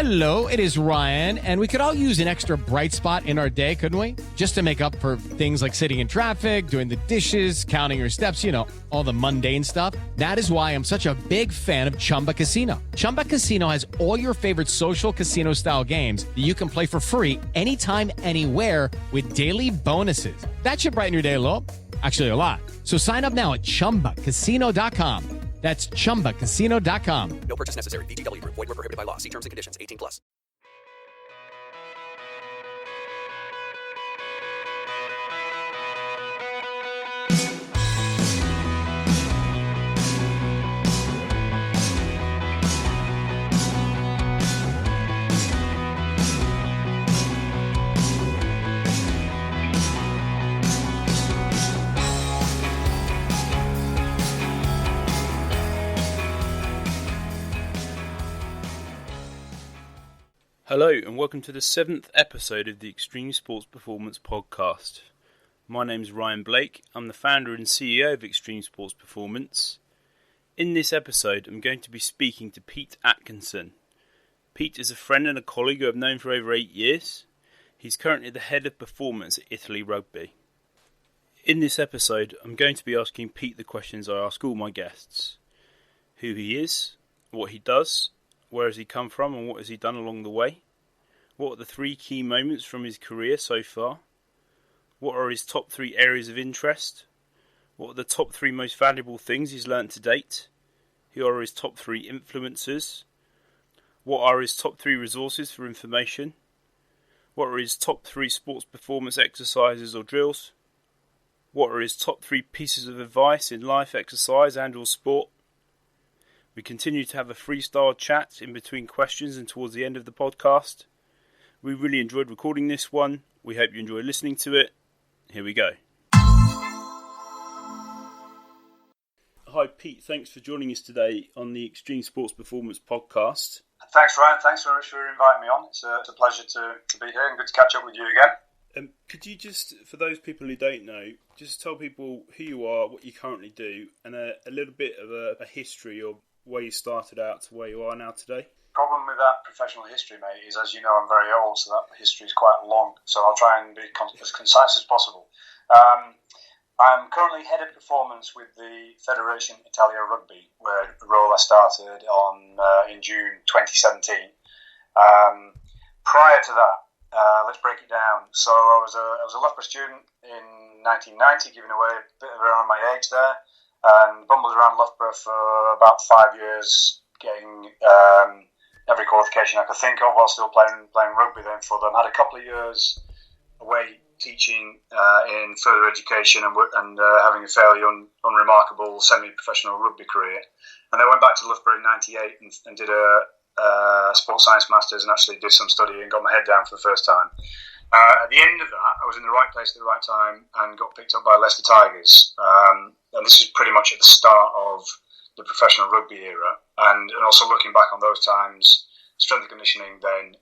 Hello, it is Ryan, and we could all use an extra bright spot in our day, couldn't we? Just to make up for things like sitting in traffic, doing the dishes, counting your steps, you know, all the mundane stuff. That is why I'm such a big fan of Chumba Casino. Chumba Casino has all your favorite social casino-style games that you can play for free anytime, anywhere with daily bonuses. That should brighten your day a little. Actually, a lot. So sign up now at ChumbaCasino.com. That's ChumbaCasino.com. No purchase necessary. VGW Group. Void where prohibited by law. See terms and conditions. 18+. Hello and welcome to the 7th episode of the Extreme Sports Performance Podcast. My name is Ryan Blake. I'm the founder and CEO of Extreme Sports Performance. In this episode, I'm going to be speaking to Pete Atkinson. Pete is a friend and a colleague who I've known for over 8 years. He's currently the head of performance at Italy Rugby. In this episode, I'm going to be asking Pete the questions I ask all my guests. Who he is, what he does, where has he come from and what has he done along the way? What are the 3 key moments from his career so far? What are his top 3 areas of interest? What are the top 3 most valuable things he's learnt to date? Who are his top 3 influencers? What are his top 3 resources for information? What are his top 3 sports performance exercises or drills? What are his top 3 pieces of advice in life, exercise and or sport? We continue to have a freestyle chat in between questions and towards the end of the podcast. We really enjoyed recording this one. We hope you enjoy listening to it. Here we go. Hi Pete, thanks for joining us today on the Extreme Sports Performance Podcast. Thanks Ryan, thanks very much for inviting me on. It's a pleasure to be here and good to catch up with you again. Could you just, for those people who don't know, just tell people who you are, what you currently do, and a little bit of a history or where you started out to where you are now today? Problem with that professional history, mate, is as you know I'm very old, so that history is quite long, so I'll try and be as concise as possible. I'm currently head of performance with the Federation Italia Rugby, where the role I started in June 2017. Prior to that, let's break it down. So I was a Loughborough student in 1990, giving away a bit around my age there, and bumbled around Loughborough for about 5 years, getting every qualification I could think of while still playing rugby then for them. Had a couple of years away teaching in further education and having a fairly unremarkable semi-professional rugby career. And then went back to Loughborough in 98 and did a sports science masters and actually did some study and got my head down for the first time. At the end of that, I was in the right place at the right time and got picked up by Leicester Tigers. And this is pretty much at the start of the professional rugby era. And also looking back on those times, strength and conditioning then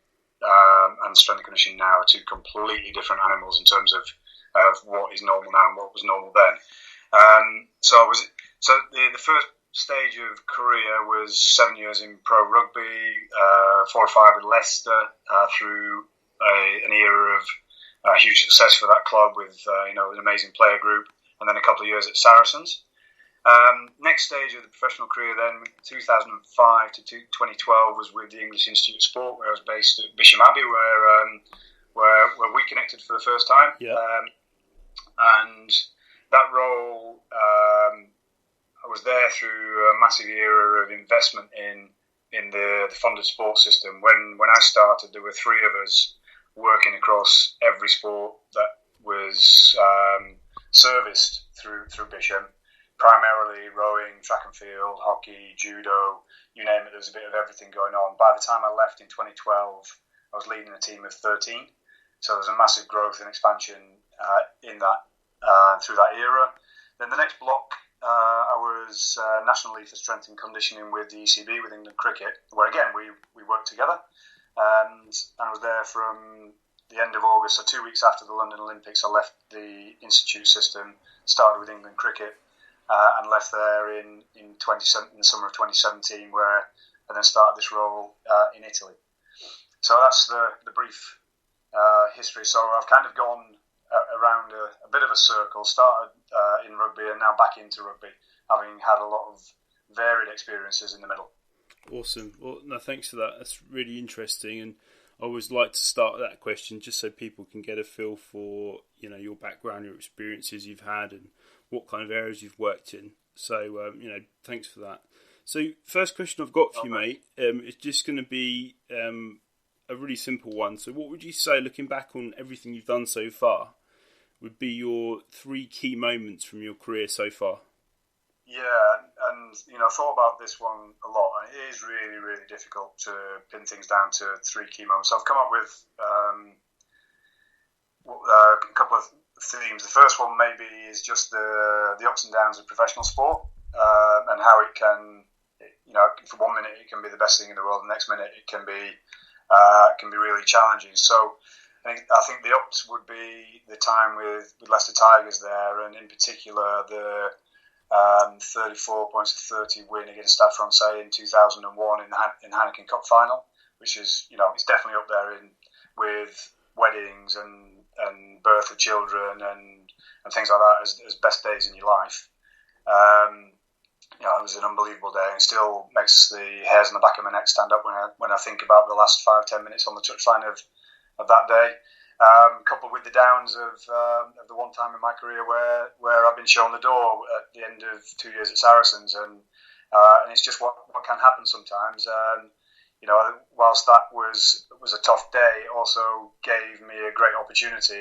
and strength and conditioning now are 2 completely different animals in terms of what is normal now and what was normal then. So the first stage of career was 7 years in pro rugby, 4 or 5 with Leicester through an era of huge success for that club with an amazing player group, and then a couple of years at Saracens. Next stage of the professional career then, 2005 to 2012, was with the English Institute of Sport, where I was based at Bisham Abbey, where we connected for the first time. Yeah. And that role, I was there through a massive era of investment in the funded sports system. When I started, there were 3 of us working across every sport that was serviced through Bisham. Primarily rowing, track and field, hockey, judo, you name it, there was a bit of everything going on. By the time I left in 2012, I was leading a team of 13. So there was a massive growth and expansion in that through that era. Then the next block, I was National League for Strength and Conditioning with the ECB, with England Cricket, where again we worked together. And I was there from the end of August, so 2 weeks after the London Olympics. I left the institute system, started with England Cricket, and left there in the summer of 2017, where I then started this role in Italy. So that's the brief history. So I've kind of gone around a bit of a circle, started in rugby and now back into rugby, having had a lot of varied experiences in the middle. Awesome. Well, no, thanks for that. That's really interesting, and I always like to start that question just so people can get a feel for your background, your experiences you've had, and what kind of areas you've worked in. So thanks for that. So first question I've got for you, mate, is just going to be a really simple one. So what would you say, looking back on everything you've done so far, would be your 3 key moments from your career so far? Yeah, and I thought about this one a lot, and it is really, really difficult to pin things down to 3 key moments. So I've come up with a couple of themes. The first one maybe is just the ups and downs of professional sport, and how it can, for 1 minute it can be the best thing in the world, the next minute it can be really challenging. So I think the ups would be the time with Leicester Tigers there, and in particular the 34 points to 30 win against Stade Francais in 2001 in Heineken Cup final, which is, it's definitely up there with weddings and birth of children and things like that as best days in your life. It was an unbelievable day, and it still makes the hairs on the back of my neck stand up when I think about the last 5-10 minutes on the touchline of that day. Coupled with the downs of the one time in my career where I've been shown the door at the end of 2 years at Saracens, and it's just what can happen sometimes. Whilst that was a tough day, it also gave me a great opportunity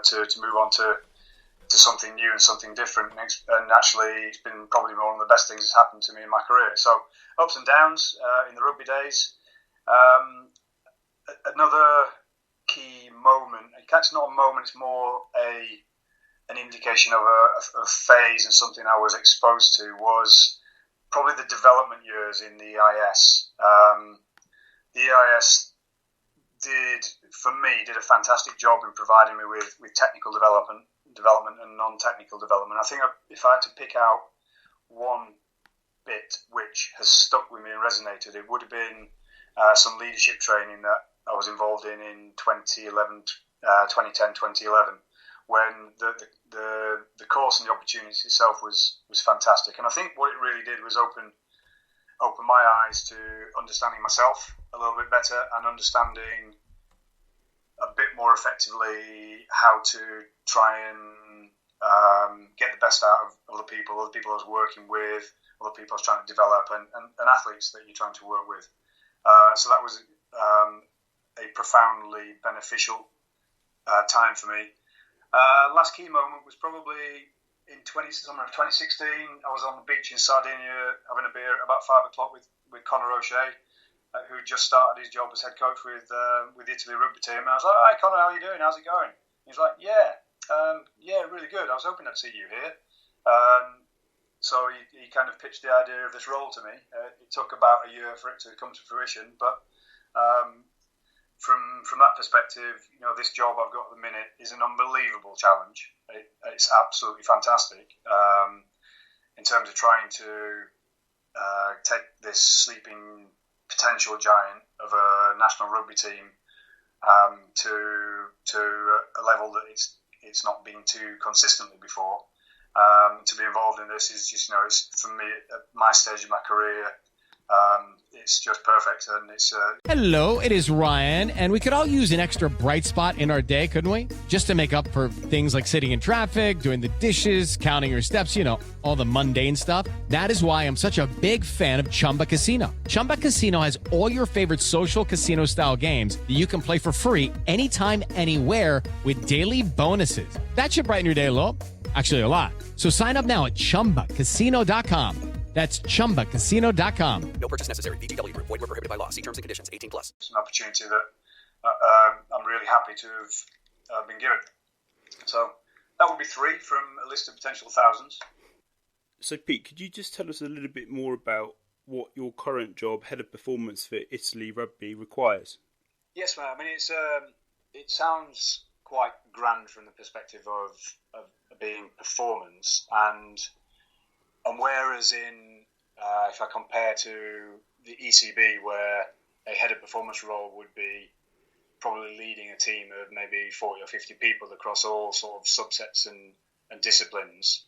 to move on to something new and something different. And actually, it's been probably one of the best things that's happened to me in my career. So ups and downs in the rugby days. Another key moment. It's not a moment. It's more an indication of a phase and something I was exposed to. Was probably the development years in the EIS. The EIS did a fantastic job in providing me with technical development and non-technical development. I think if I had to pick out one bit which has stuck with me and resonated, it would have been some leadership training that I was involved in 2010, 2011, when the course and the opportunity itself was fantastic. And I think what it really did was open my eyes to understanding myself a little bit better and understanding a bit more effectively how to try and get the best out of other people I was working with, other people I was trying to develop, and athletes that you're trying to work with. So that was a profoundly beneficial time for me. Last key moment was probably in 2016. I was on the beach in Sardinia having a beer at about 5 o'clock with Conor O'Shea, who just started his job as head coach with the Italy rugby team. And I was like, "Hi Conor, how are you doing? How's it going?" He's like, "Yeah, really good. I was hoping I'd see you here." So he kind of pitched the idea of this role to me. It took about a year for it to come to fruition, but from that perspective, this job I've got at the minute is an unbelievable challenge. It's absolutely fantastic in terms of trying to take this sleeping potential giant of a national rugby team to a level that it's not been to consistently before. To be involved in this is just, it's, for me, at my stage of my career, it's just perfect. And it's Hello, it is Ryan, and we could all use an extra bright spot in our day, couldn't we? Just to make up for things like sitting in traffic, doing the dishes, counting your steps, all the mundane stuff. That is why I'm such a big fan of Chumba Casino. Chumba Casino has all your favorite social casino-style games that you can play for free anytime, anywhere with daily bonuses. That should brighten your day a little. Actually, a lot. So sign up now at ChumbaCasino.com. That's ChumbaCasino.com. No purchase necessary. VGW Group. Void where prohibited by law. See terms and conditions. 18+. It's an opportunity that I'm really happy to have been given. So that would be 3 from a list of potential thousands. So Pete, could you just tell us a little bit more about what your current job, head of performance for Italy Rugby, requires? Yes, mate. I mean, it sounds quite grand from the perspective of being performance, and whereas if I compare to the ECB, where a head of performance role would be probably leading a team of maybe 40 or 50 people across all sort of subsets and disciplines.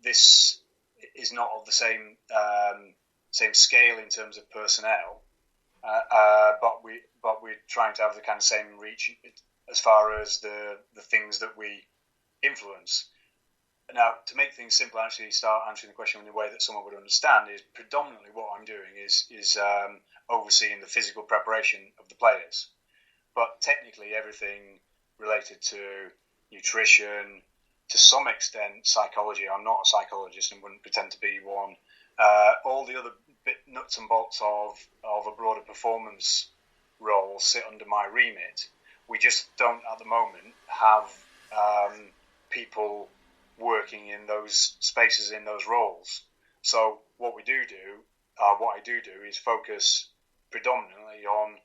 This is not of the same scale in terms of personnel, but we're trying to have the kind of same reach as far as the things that we influence. Now, to make things simple, actually start answering the question in a way that someone would understand, is predominantly what I'm doing is overseeing the physical preparation of the players. But technically everything related to nutrition, to some extent psychology. I'm not a psychologist and wouldn't pretend to be one. All the other nuts and bolts of a broader performance role sit under my remit. We just don't at the moment have people working in those spaces, in those roles. So what I do is focus predominantly on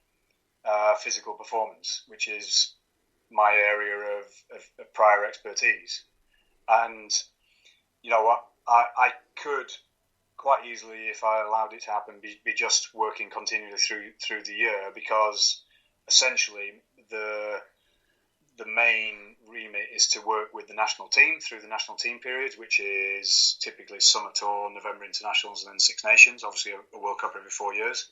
physical performance, which is my area of prior expertise. And you know what, I could quite easily, if I allowed it to happen, be just working continually through the year, because essentially the main remit is to work with the national team through the national team period, which is typically Summer Tour, November Internationals, and then Six Nations, obviously a World Cup every 4 years.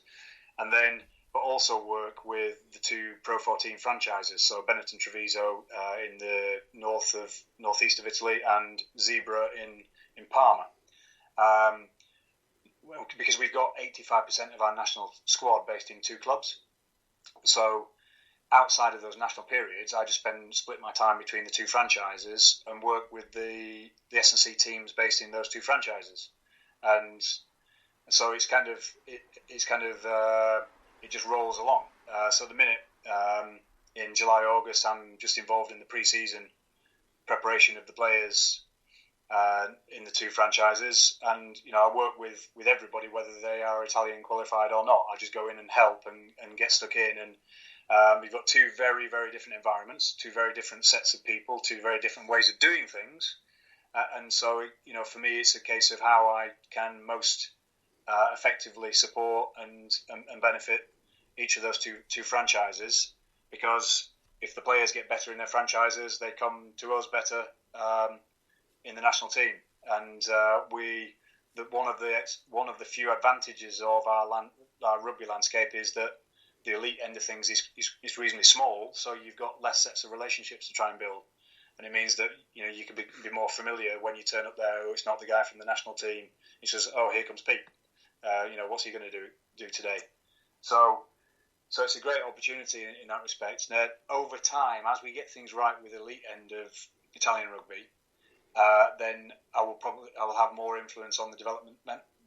And then, but also work with the two Pro 14 franchises, so Benetton Treviso in the northeast of Italy, and Zebra in Parma. Because we've got 85% of our national squad based in two clubs. So outside of those national periods, I just split my time between the two franchises and work with the S&C teams based in those two franchises. And so it just rolls along. So the minute in July, August, I'm just involved in the pre-season preparation of the players in the two franchises, and I work with everybody, whether they are Italian qualified or not. I just go in and help and get stuck in. And we've got two very, very different environments, two very different sets of people, two very different ways of doing things. And so, for me, it's a case of how I can most effectively support and benefit each of those two franchises. Because if the players get better in their franchises, they come to us better in the national team. And one of the few advantages of our rugby landscape is that the elite end of things is reasonably small, so you've got less sets of relationships to try and build. And it means that you can be more familiar when you turn up there. Oh, it's not the guy from the national team. He says, "Oh, here comes Pete. What's he going to do today?" So it's a great opportunity in that respect. Now, over time, as we get things right with the elite end of Italian rugby, then I will have more influence on the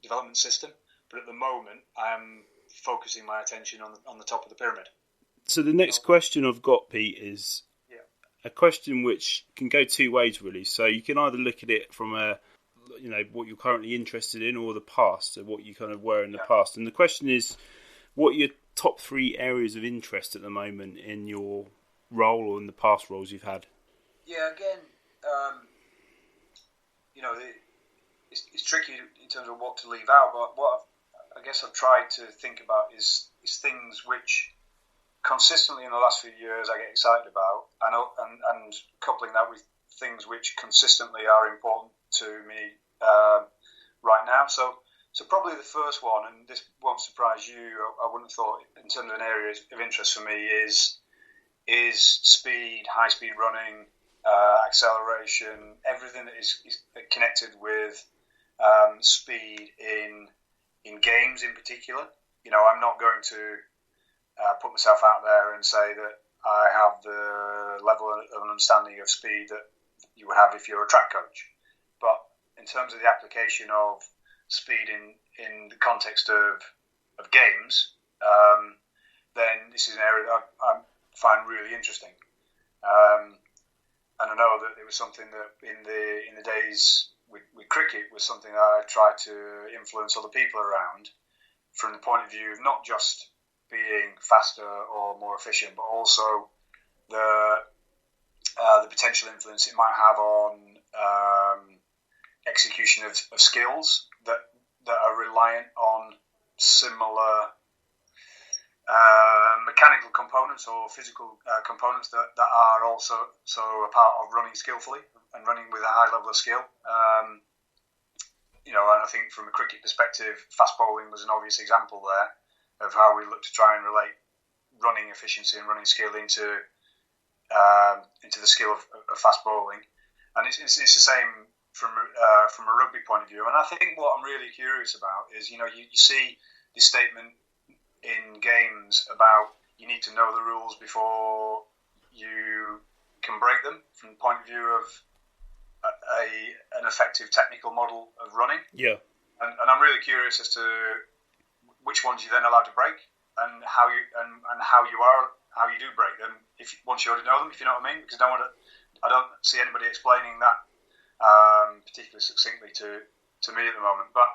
development system. But at the moment, I am focusing my attention on the top of the pyramid. So the next question I've got, Pete, is a question which can go two ways, really. So you can either look at it from what you're currently interested in, or the past, or what you kind of were in the past. And the question is, what are your top three areas of interest at the moment in your role or in the past roles you've had? Yeah, again, it's tricky in terms of what to leave out, but what I guess I've tried to think about is things which consistently in the last few years I get excited about, and coupling that with things which consistently are important to me right now. So probably the first one, and this won't surprise you, I wouldn't have thought, in terms of an area of interest for me, is speed, high speed running, acceleration, everything that is connected with speed in games in particular. I'm not going to put myself out there and say that I have the level of understanding of speed that you would have if you're a track coach. But in terms of the application of speed in the context of games, then this is an area that I find really interesting. And I know that it was something that in the days with cricket was something that I tried to influence other people around, from the point of view of not just being faster or more efficient, but also the potential influence it might have on execution of skills that are reliant on similar mechanical components or physical components that are also a part of running skillfully and running with a high level of skill. And I think from a cricket perspective, fast bowling was an obvious example there of how we look to try and relate running efficiency and running skill into the skill of fast bowling. And it's the same from a rugby point of view. And I think what I'm really curious about is, you see this statement in games about you need to know the rules before you can break them from the point of view of an effective technical model of running. Yeah. And I'm really curious as to which ones you're then allowed to break and how you do break them once you already know them, if you know what I mean. Because I don't see anybody explaining that particularly succinctly to me at the moment. But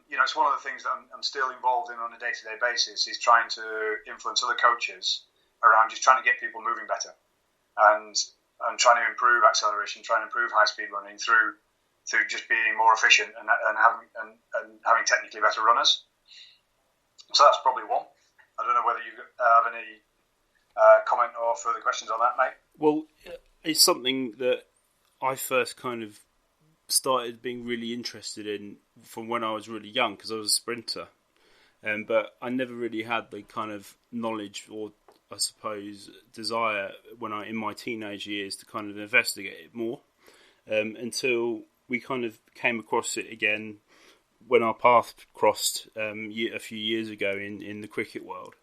it's one of the things that I'm still involved in on a day-to-day basis is trying to influence other coaches around just trying to get people moving better and trying to improve acceleration, trying to improve high-speed running through just being more efficient and having technically better runners. So that's probably one. I don't know whether you have any comment or further questions on that, mate. Well, it's something that I first kind of started being really interested in from when I was really young, because I was a sprinter. But I never really had the kind of knowledge or, I suppose, desire in my teenage years to kind of investigate it more until we kind of came across it again when our path crossed a few years ago in the cricket world.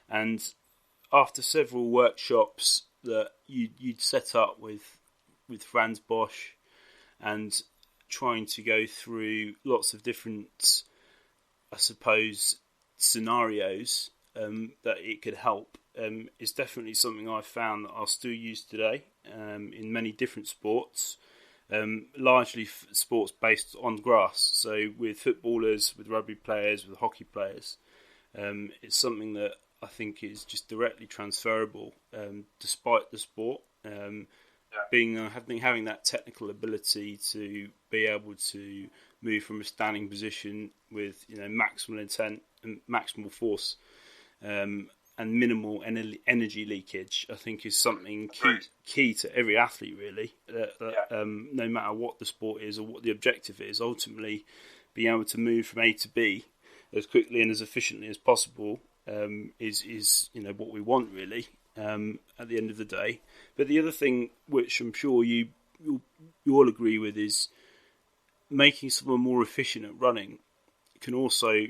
And after several workshops that you'd set up with Franz Bosch and trying to go through lots of different, I suppose, scenarios that it could help, is definitely something I've found that I'll still use today in many different sports, largely sports based on grass. So with footballers, with rugby players, with hockey players, it's something that I think is just directly transferable, despite the sport. Having that technical ability to be able to move from a standing position with maximal intent and maximal force and minimal energy leakage, I think is something key to every athlete, really. No matter what the sport is or what the objective is, ultimately being able to move from A to B as quickly and as efficiently as possible is what we want, really. At the end of the day. But the other thing, which I'm sure you all agree with, is making someone more efficient at running can also...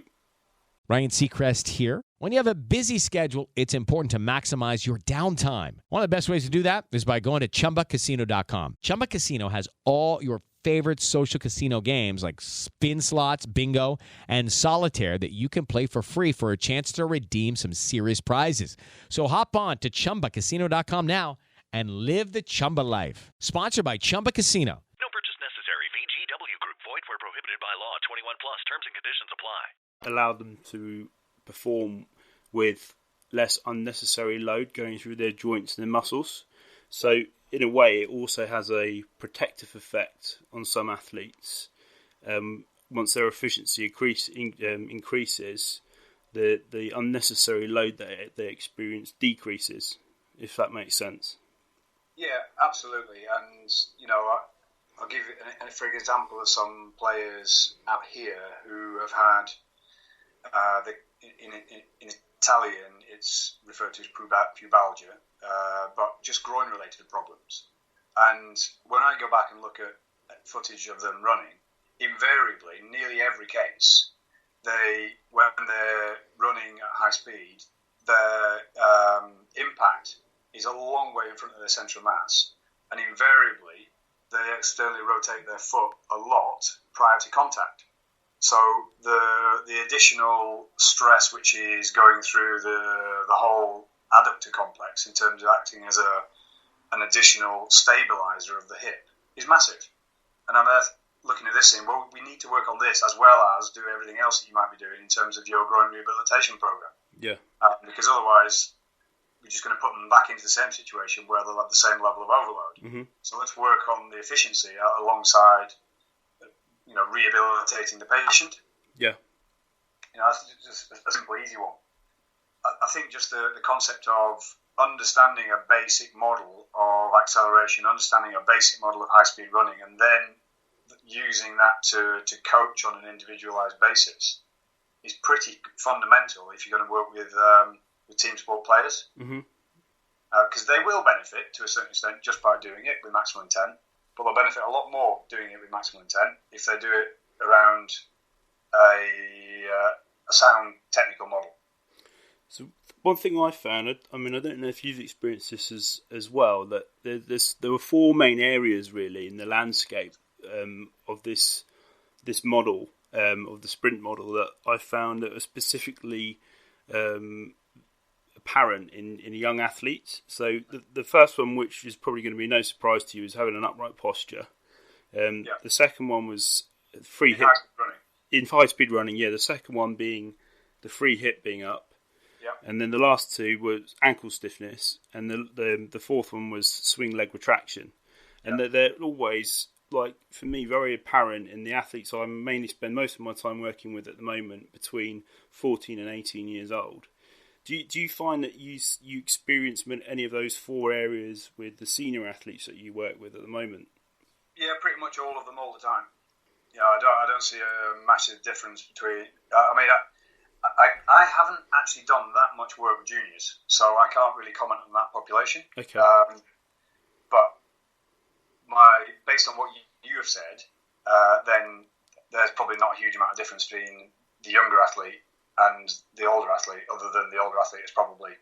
Ryan Seacrest here. When you have a busy schedule, it's important to maximize your downtime. One of the best ways to do that is by going to ChumbaCasino.com. Chumba Casino has all your favorite social casino games like spin slots, bingo, and solitaire that you can play for free for a chance to redeem some serious prizes. So hop on to ChumbaCasino.com now and live the Chumba life. Sponsored by Chumba Casino. No purchase necessary. VGW Group. Void where prohibited by law. 21 plus. Terms and conditions apply. Allow them to perform with less unnecessary load going through their joints and their muscles. So in a way, it also has a protective effect on some athletes. Once their efficiency increases, the unnecessary load that they experience decreases, if that makes sense. Yeah, absolutely. And, I'll give you, for example, of some players out here who have had, in Italian, it's referred to as pubalgia, but just groin-related problems. And when I go back and look at footage of them running, invariably, in nearly every case, when they're running at high speed, their impact is a long way in front of their central mass, and invariably, they externally rotate their foot a lot prior to contact. So the additional stress which is going through the whole adductor complex in terms of acting as an additional stabilizer of the hip is massive. And I'm looking at this saying, well, we need to work on this as well as do everything else that you might be doing in terms of your groin rehabilitation program. Yeah. Because otherwise, we're just going to put them back into the same situation where they'll have the same level of overload. Mm-hmm. So let's work on the efficiency alongside, rehabilitating the patient. Yeah. That's just a simple, easy one. I think just the concept of understanding a basic model of acceleration, understanding a basic model of high-speed running, and then using that to coach on an individualised basis is pretty fundamental if you're going to work with team sport players. Because they will benefit to a certain extent just by doing it with maximum intent, but they'll benefit a lot more doing it with maximum intent if they do it around a sound technical model. So one thing I found, I don't know if you've experienced this as well, that there were four main areas really in the landscape of this model, of the sprint model, that I found that were specifically apparent in young athletes. So the first one, which is probably going to be no surprise to you, is having an upright posture. The second one was free hip in high-speed running. Yeah, the second one being the free hip being up. And then the last two was ankle stiffness, and the fourth one was swing leg retraction. And they're always, like, for me, very apparent in the athletes I mainly spend most of my time working with at the moment, between 14 and 18 years old. Do you find that you experience any of those four areas with the senior athletes that you work with at the moment? Yeah, pretty much all of them all the time. I don't see a massive difference between. I haven't actually done that much work with juniors, so I can't really comment on that population. Okay. But based on what you have said, then there's probably not a huge amount of difference between the younger athlete and the older athlete, other than the older athlete has probably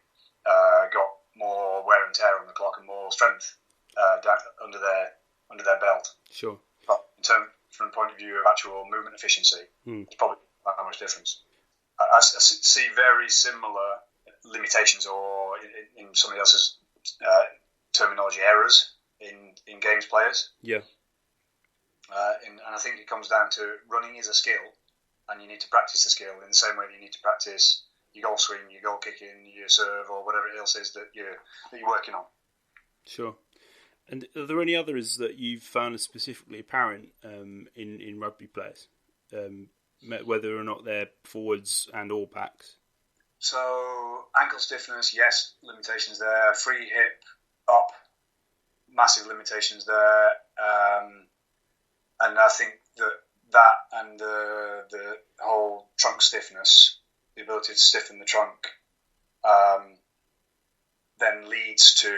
got more wear and tear on the clock and more strength under their belt. Sure. But from the point of view of actual movement efficiency, it's probably not that much difference. I see very similar limitations, or in somebody else's terminology, errors in games players. Yeah. And I think it comes down to running is a skill, and you need to practice the skill in the same way that you need to practice your goal swing, your goal kicking, your serve, or whatever else is that you're working on. Sure. And are there any others that you've found as specifically apparent in rugby players? Whether or not they're forwards and or backs? So ankle stiffness, yes, limitations there. Free hip up, massive limitations there. And I think that and the whole trunk stiffness, the ability to stiffen the trunk, then leads to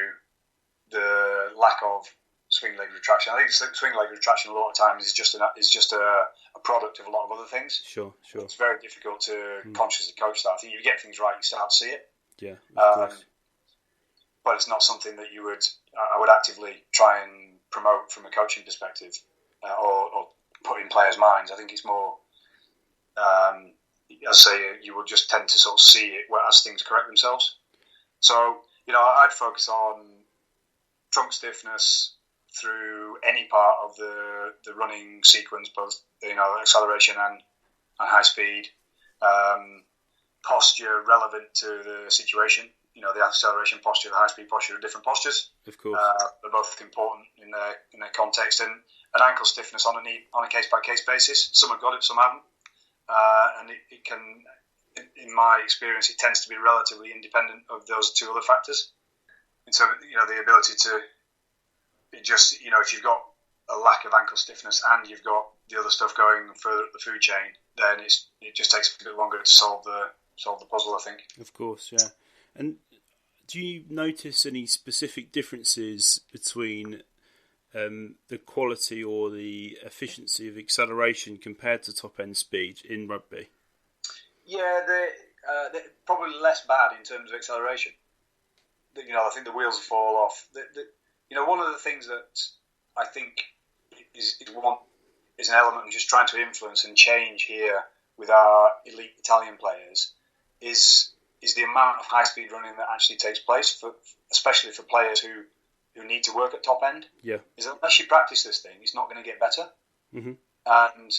the lack of swing leg retraction. I think swing leg retraction a lot of times is just a product of a lot of other things. Sure. It's very difficult to consciously coach that. I think if you get things right, you start to see it. Yeah, of course. But it's not something that I would actively try and promote from a coaching perspective, or put in players' minds. I think it's more, as I say, you will just tend to sort of see it as things correct themselves. So, I'd focus on trunk stiffness through any part of the running sequence, both acceleration and high speed. Posture relevant to the situation. The acceleration posture, the high speed posture are different postures. Of course, they're both important in their context. And ankle stiffness on a case by case basis. Some have got it, some haven't, and it can, in my experience, it tends to be relatively independent of those two other factors. And so, the ability to, if you've got a lack of ankle stiffness and you've got the other stuff going further up the food chain, then it just takes a bit longer to solve the puzzle, I think. Of course, yeah. And do you notice any specific differences between the quality or the efficiency of acceleration compared to top end speed in rugby? Yeah, they're probably less bad in terms of acceleration. I think the wheels fall off. One of the things that I think is an element of just trying to influence and change here with our elite Italian players is the amount of high speed running that actually takes place, especially for players who need to work at top end. Yeah, is unless you practice this thing, it's not going to get better. Mm-hmm. And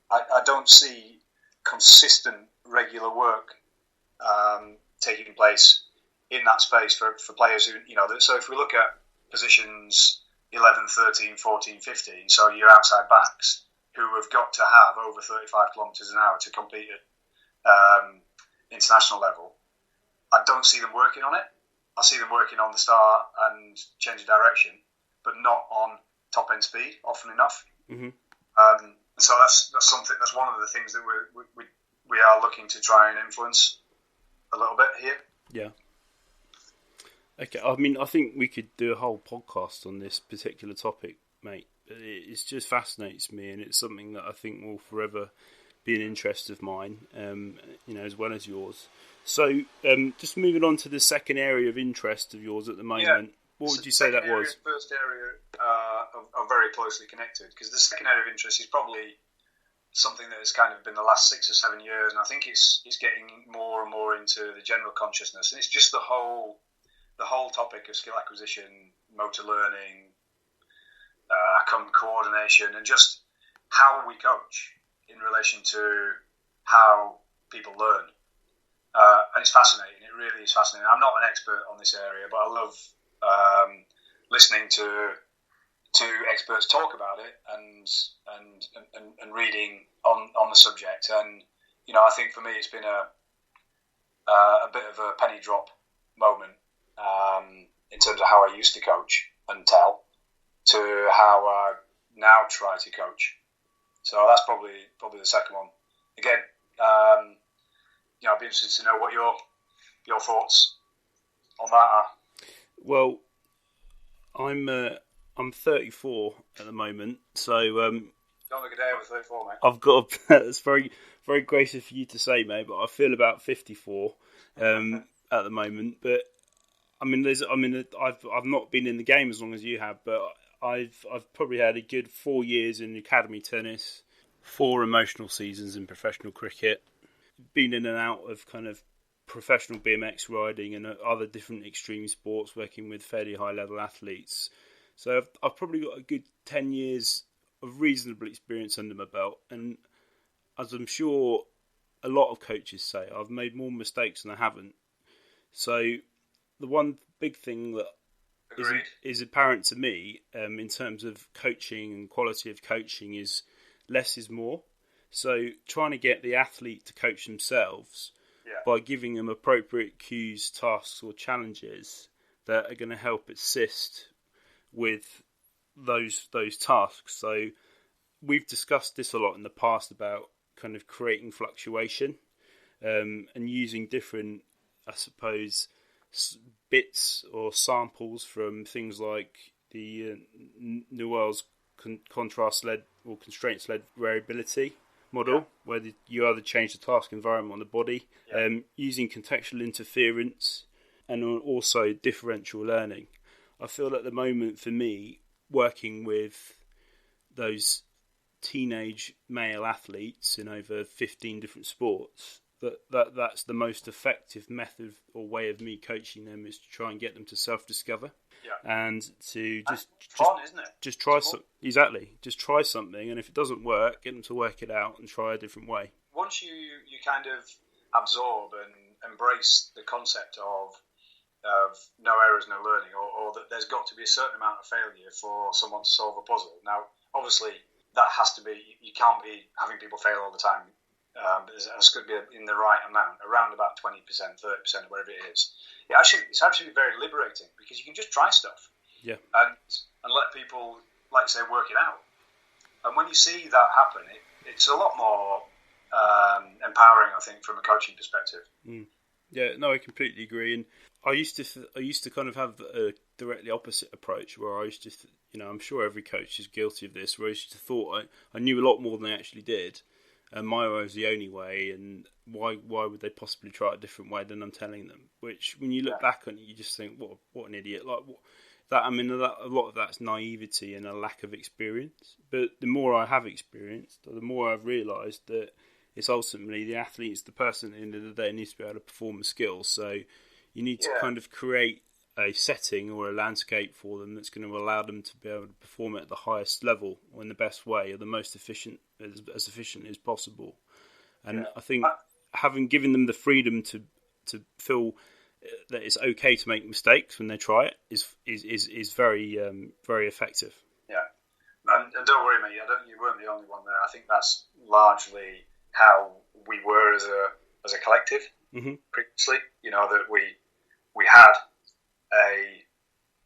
I don't see consistent, regular work taking place in that space for players who, so if we look at positions 11, 13, 14, 15, so your outside backs who have got to have over 35 kilometres an hour to compete international level, I don't see them working on it. I see them working on the start and change of direction, but not on top end speed often enough. Mm-hmm. So that's something. That's one of the things that we are looking to try and influence a little bit here. Yeah. Okay. I mean, I think we could do a whole podcast on this particular topic, mate. It just fascinates me, and it's something that I think will forever be an interest of mine, as well as yours. So, just moving on to the second area of interest of yours at the moment. Yeah. What would you say that was? First area are very closely connected, because the second area of interest is probably something that has kind of been the last 6 or 7 years, and I think it's getting more and more into the general consciousness, and it's just the whole topic of skill acquisition, motor learning, coordination, and just how we coach in relation to how people learn. And it's fascinating. It really is fascinating. I'm not an expert on this area, but I love listening to experts talk about it and reading on the subject. And I think for me, it's been a bit of a penny drop moment in terms of how I used to coach and tell to how I now try to coach. So that's probably the second one. Again, I'd be interested to know what your thoughts on that are. Well, I'm 34 at the moment, so don't look a day over 34, mate. I've got that's very very gracious for you to say, mate, but I feel about 54 at the moment. But I've not been in the game as long as you have, but I've probably had a good 4 years in academy tennis, 4 emotional seasons in professional cricket, been in and out of kind of professional BMX riding and other different extreme sports, working with fairly high level athletes. So I've probably got a good 10 years of reasonable experience under my belt, and as I'm sure a lot of coaches say, I've made more mistakes than I haven't. So the one big thing that is apparent to me in terms of coaching and quality of coaching is less is more. So trying to get the athlete to coach themselves by giving them appropriate cues, tasks or challenges that are going to help assist with those tasks. So we've discussed this a lot in the past about kind of creating fluctuation and using different, I suppose, bits or samples from things like the Newell's contrast-led or constraints-led variability model, where you either change the task environment on the body, using contextual interference, and also differential learning. I feel at the moment, for me, working with those teenage male athletes in over 15 different sports, that's the most effective method or way of me coaching them, is to try and get them to self-discover. And to fun, isn't it? Just try exactly. Just try something, and if it doesn't work, get them to work it out and try a different way. Once you kind of absorb and embrace the concept of no errors, no learning, or that there's got to be a certain amount of failure for someone to solve a puzzle. Now, obviously, that has to be. You can't be having people fail all the time. It's got to be in the right amount, around about 20%, 30%, whatever it is. It's actually very liberating, because you can just try stuff, and let people, like you say, work it out. And when you see that happen, it's a lot more empowering, I think, from a coaching perspective. Yeah, no, I completely agree. And I used to kind of have a directly opposite approach, where I used to, I'm sure every coach is guilty of this, where I used to thought I knew a lot more than I actually did. And my way was the only way, and why would they possibly try a different way than I'm telling them? Which, when you look back on it, you just think, what an idiot! A lot of that's naivety and a lack of experience. But the more I have experienced, the more I've realised that it's ultimately the athlete, it's the person at the end of the day, needs to be able to perform a skill. So you need to kind of create a setting or a landscape for them that's going to allow them to be able to perform at the highest level, or in the best way, or the most efficient, as efficiently as possible. And I think having given them the freedom to feel that it's okay to make mistakes when they try it is very very effective. Yeah, and don't worry, mate. You weren't the only one there. I think that's largely how we were as as a collective Mm-hmm. previously. That we had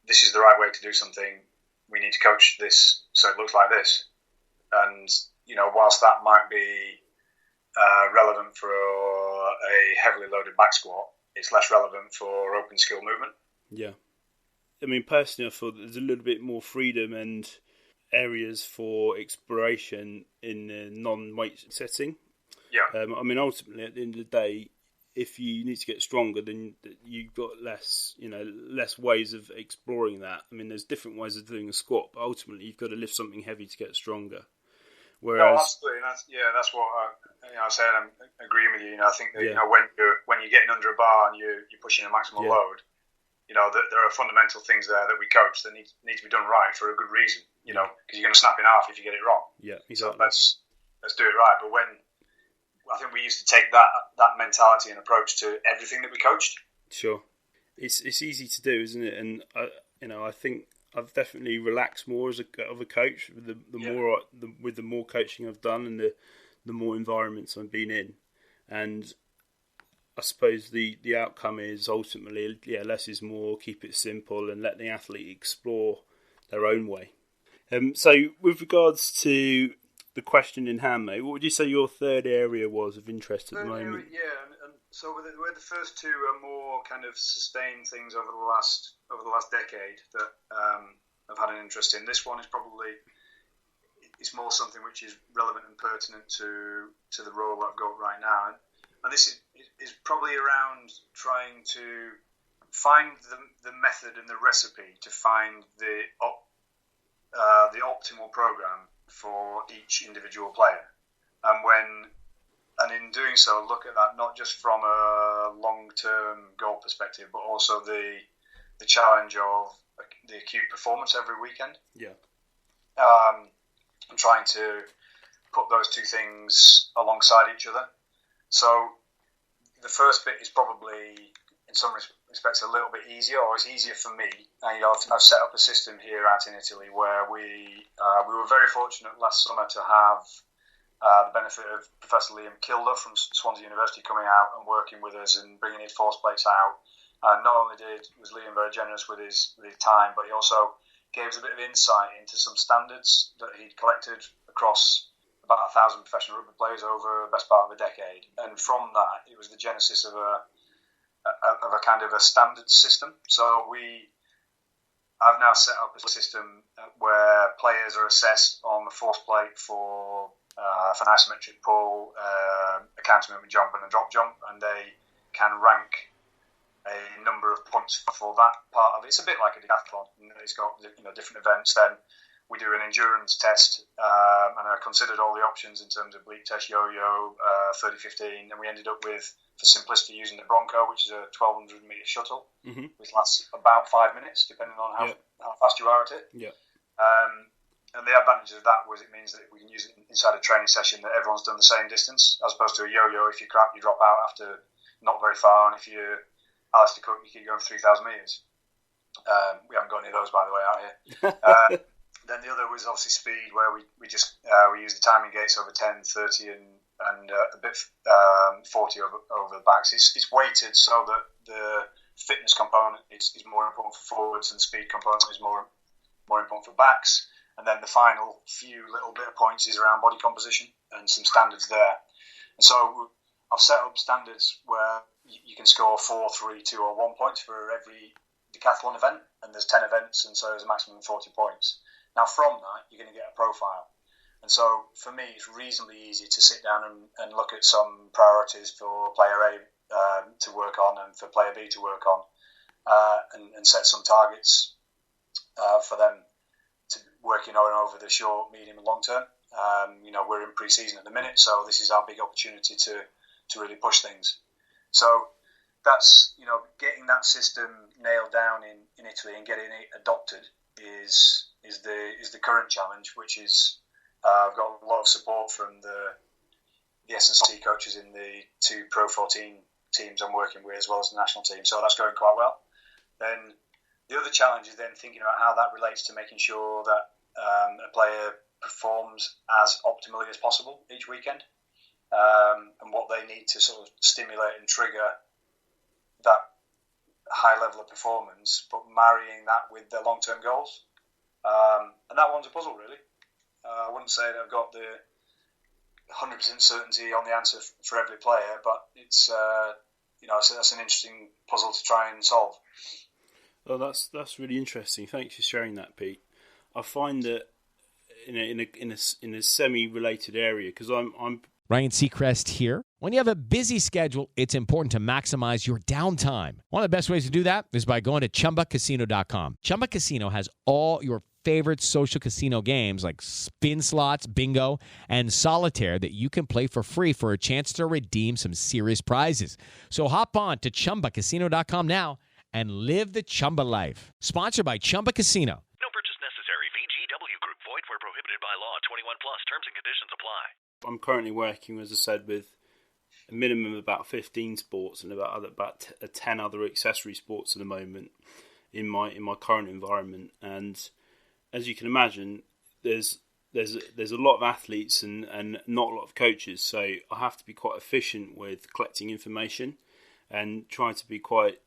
this is the right way to do something. We need to coach this so it looks like this. And whilst that might be relevant for a heavily loaded back squat, it's less relevant for open skill movement. Yeah. I mean, personally, I thought there's a little bit more freedom and areas for exploration in the non-weight setting. Yeah. I mean, ultimately, at the end of the day, if you need to get stronger, then you've got less ways of exploring that. I mean, there's different ways of doing a squat, but ultimately, you've got to lift something heavy to get stronger. Whereas, no, absolutely. That's what I said. I'm agreeing with you. I think that Yeah. when you're getting under a bar and you're pushing a maximal Yeah. load, there are fundamental things there that we coach that need to be done right for a good reason. Because you're going to snap in half if you get it wrong. Yeah, So exactly. let's do it right. But I think we used to take that mentality and approach to everything that we coached. Sure, it's easy to do, isn't it? And I think I've definitely relaxed more as a coach with the more coaching I've done and the more environments I've been in, and I suppose the outcome is ultimately less is more. Keep it simple and let the athlete explore their own way. So with regards to the question in hand, mate, what would you say your third area was of interest at the moment? And so where the first two are more kind of sustained things over the last decade that I've had an interest in. This one is probably it's more something which is relevant and pertinent to the role I've got right now, and this is probably around trying to find the method and the recipe to find the optimal program for each individual player, and in doing so, look at that not just from a long-term goal perspective, but also the challenge of the acute performance every weekend. Yeah. And trying to put those two things alongside each other. So the first bit is probably, in some respects, a little bit easier, or it's easier for me. And, I've set up a system here out in Italy where we were very fortunate last summer to have the benefit of Professor Liam Kilder from Swansea University coming out and working with us and bringing his force plates out. And not only was Liam very generous with his time, but he also gave us a bit of insight into some standards that he'd collected across about 1,000 professional rugby players over the best part of a decade. And from that, it was the genesis of a kind of a standard system. So I've now set up a system where players are assessed on the force plate for an isometric pull, a counter movement jump, and a drop jump, and they can rank a number of points for that part of it. It's a bit like a decathlon. It's got different events. Then we do an endurance test, and I considered all the options in terms of bleep test, yo-yo, 30-15, and we ended up with, for simplicity, using the Bronco, which is a 1,200 metre shuttle, which lasts about 5 minutes, depending on how fast you are at it. Yeah. And the advantage of that was it means that we can use it inside a training session that everyone's done the same distance, as opposed to a yo-yo. If you crap, you drop out after not very far, and if you're Alistair Cook, you keep going 3,000 metres. We haven't got any of those, by the way, out here. Then the other was obviously speed, where we use the timing gates over 10, 30, and a bit 40 over the backs. It's weighted so that the fitness component is more important for forwards, and the speed component is more important for backs. And then the final few little bit of points is around body composition and some standards there. And so I've set up standards where you can score 4, 3, 2, or 1 points for every decathlon event, and there's 10 events, and so there's a maximum of 40 points. Now from that, you're going to get a profile. And so for me, it's reasonably easy to sit down and look at some priorities for player A to work on and for player B to work on, and set some targets for them to working on over the short, medium, and long term. We're in pre-season at the minute, so this is our big opportunity to really push things. So that's getting that system nailed down in Italy and getting it adopted is the current challenge, which is I've got a lot of support from the S&C coaches in the 2 Pro 14 teams I'm working with, as well as the national team. So that's going quite well. Then the other challenge is then thinking about how that relates to making sure that a player performs as optimally as possible each weekend. and what they need to sort of stimulate and trigger that high level of performance, but marrying that with their long-term goals. And that one's a puzzle, really. I wouldn't say that I've got the 100% certainty on the answer for every player, but it's that's an interesting puzzle to try and solve. Oh, that's really interesting. Thanks for sharing that, Pete. I find that in a semi-related area, because I'm Ryan Seacrest here. When you have a busy schedule, it's important to maximize your downtime. One of the best ways to do that is by going to ChumbaCasino.com. Chumba Casino has all your favorite social casino games like spin slots, bingo, and solitaire that you can play for free for a chance to redeem some serious prizes. So hop on to ChumbaCasino.com now and live the Chumba life. Sponsored by Chumba Casino. No purchase necessary. VGW Group. Void where prohibited by law. 21 plus. Terms and conditions apply. I'm currently working, as I said, with a minimum of about 15 sports and about 10 other accessory sports at the moment in my current environment. And as you can imagine, there's a lot of athletes and not a lot of coaches. So I have to be quite efficient with collecting information and trying to be quite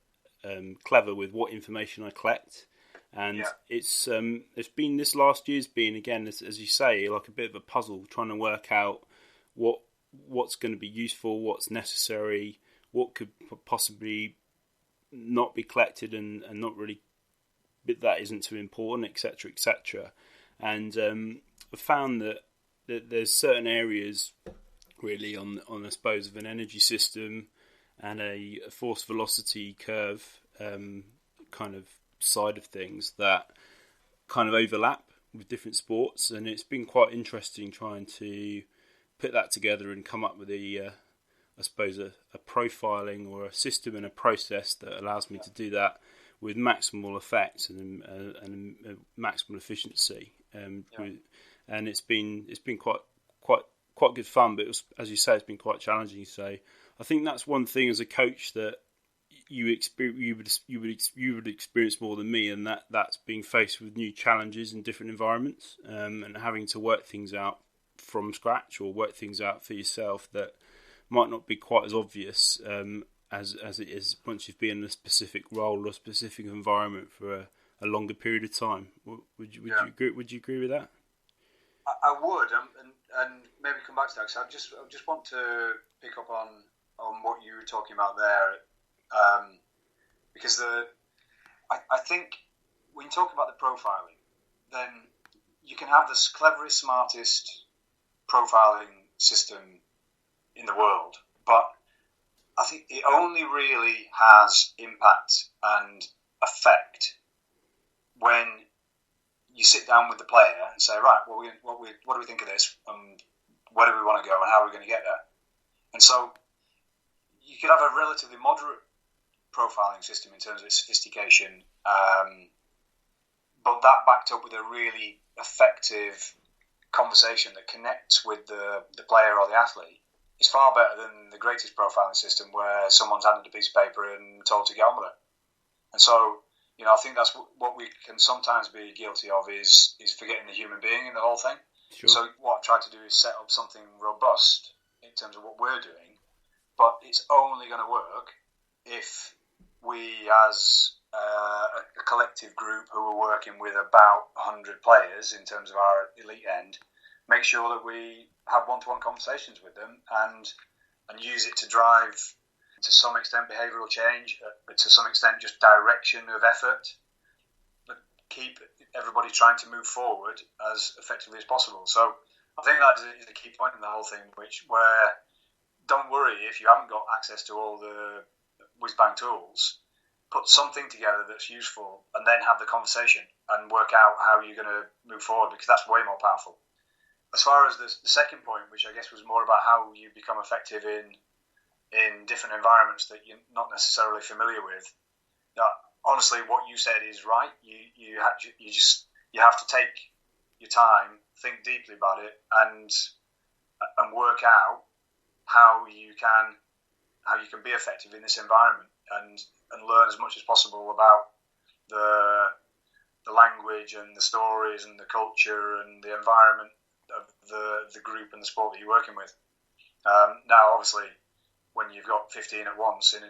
clever with what information I collect. And it's been, this last year's been, again, as you say, like a bit of a puzzle, trying to work out what's going to be useful, what's necessary, what could possibly not be collected and not really, but that isn't too important, etc., etc. And I found that there's certain areas really on I suppose of an energy system and a force velocity curve kind of side of things that kind of overlap with different sports, and it's been quite interesting trying to put that together and come up with a profiling or a system and a process that allows me to do that with maximal effect and maximal efficiency. And it's been quite good fun, but it was, as you say, it's been quite challenging. So I think that's one thing as a coach that you would experience more than me, and that's being faced with new challenges in different environments, and having to work things out from scratch or work things out for yourself that might not be quite as obvious as it is once you've been in a specific role or a specific environment for a longer period of time. Would you agree? Would you agree with that? I would, and maybe come back to that, because I just want to pick up on what you were talking about there, because I think when you talk about the profiling, then you can have the cleverest, smartest profiling system in the world, but I think it only really has impact and effect when you sit down with the player and say, right, what do we think of this, and where do we want to go, and how are we going to get there? And so you could have a relatively moderate profiling system in terms of its sophistication, but that backed up with a really effective conversation that connects with the player or the athlete is far better than the greatest profiling system where someone's handed a piece of paper and told to get on with it. And so, I think that's what we can sometimes be guilty of is forgetting the human being in the whole thing. Sure. So what I've tried to do is set up something robust in terms of what we're doing, but it's only going to work if we, as a collective group who are working with about 100 players in terms of our elite end, make sure that we have one-to-one conversations with them and use it to drive, to some extent, behavioural change, but to some extent just direction of effort, but keep everybody trying to move forward as effectively as possible. So I think that is a key point in the whole thing, where don't worry if you haven't got access to all the whiz-bang tools. Put something together that's useful and then have the conversation and work out how you're going to move forward, because that's way more powerful. As far as the second point, which I guess was more about how you become effective in different environments that you're not necessarily familiar with, honestly, what you said is right. You have to take your time, think deeply about it, and work out how you can be effective in this environment, and learn as much as possible about the language and the stories and the culture and the environment of the group and the sport that you're working with. Now, obviously, when you've got 15 at once in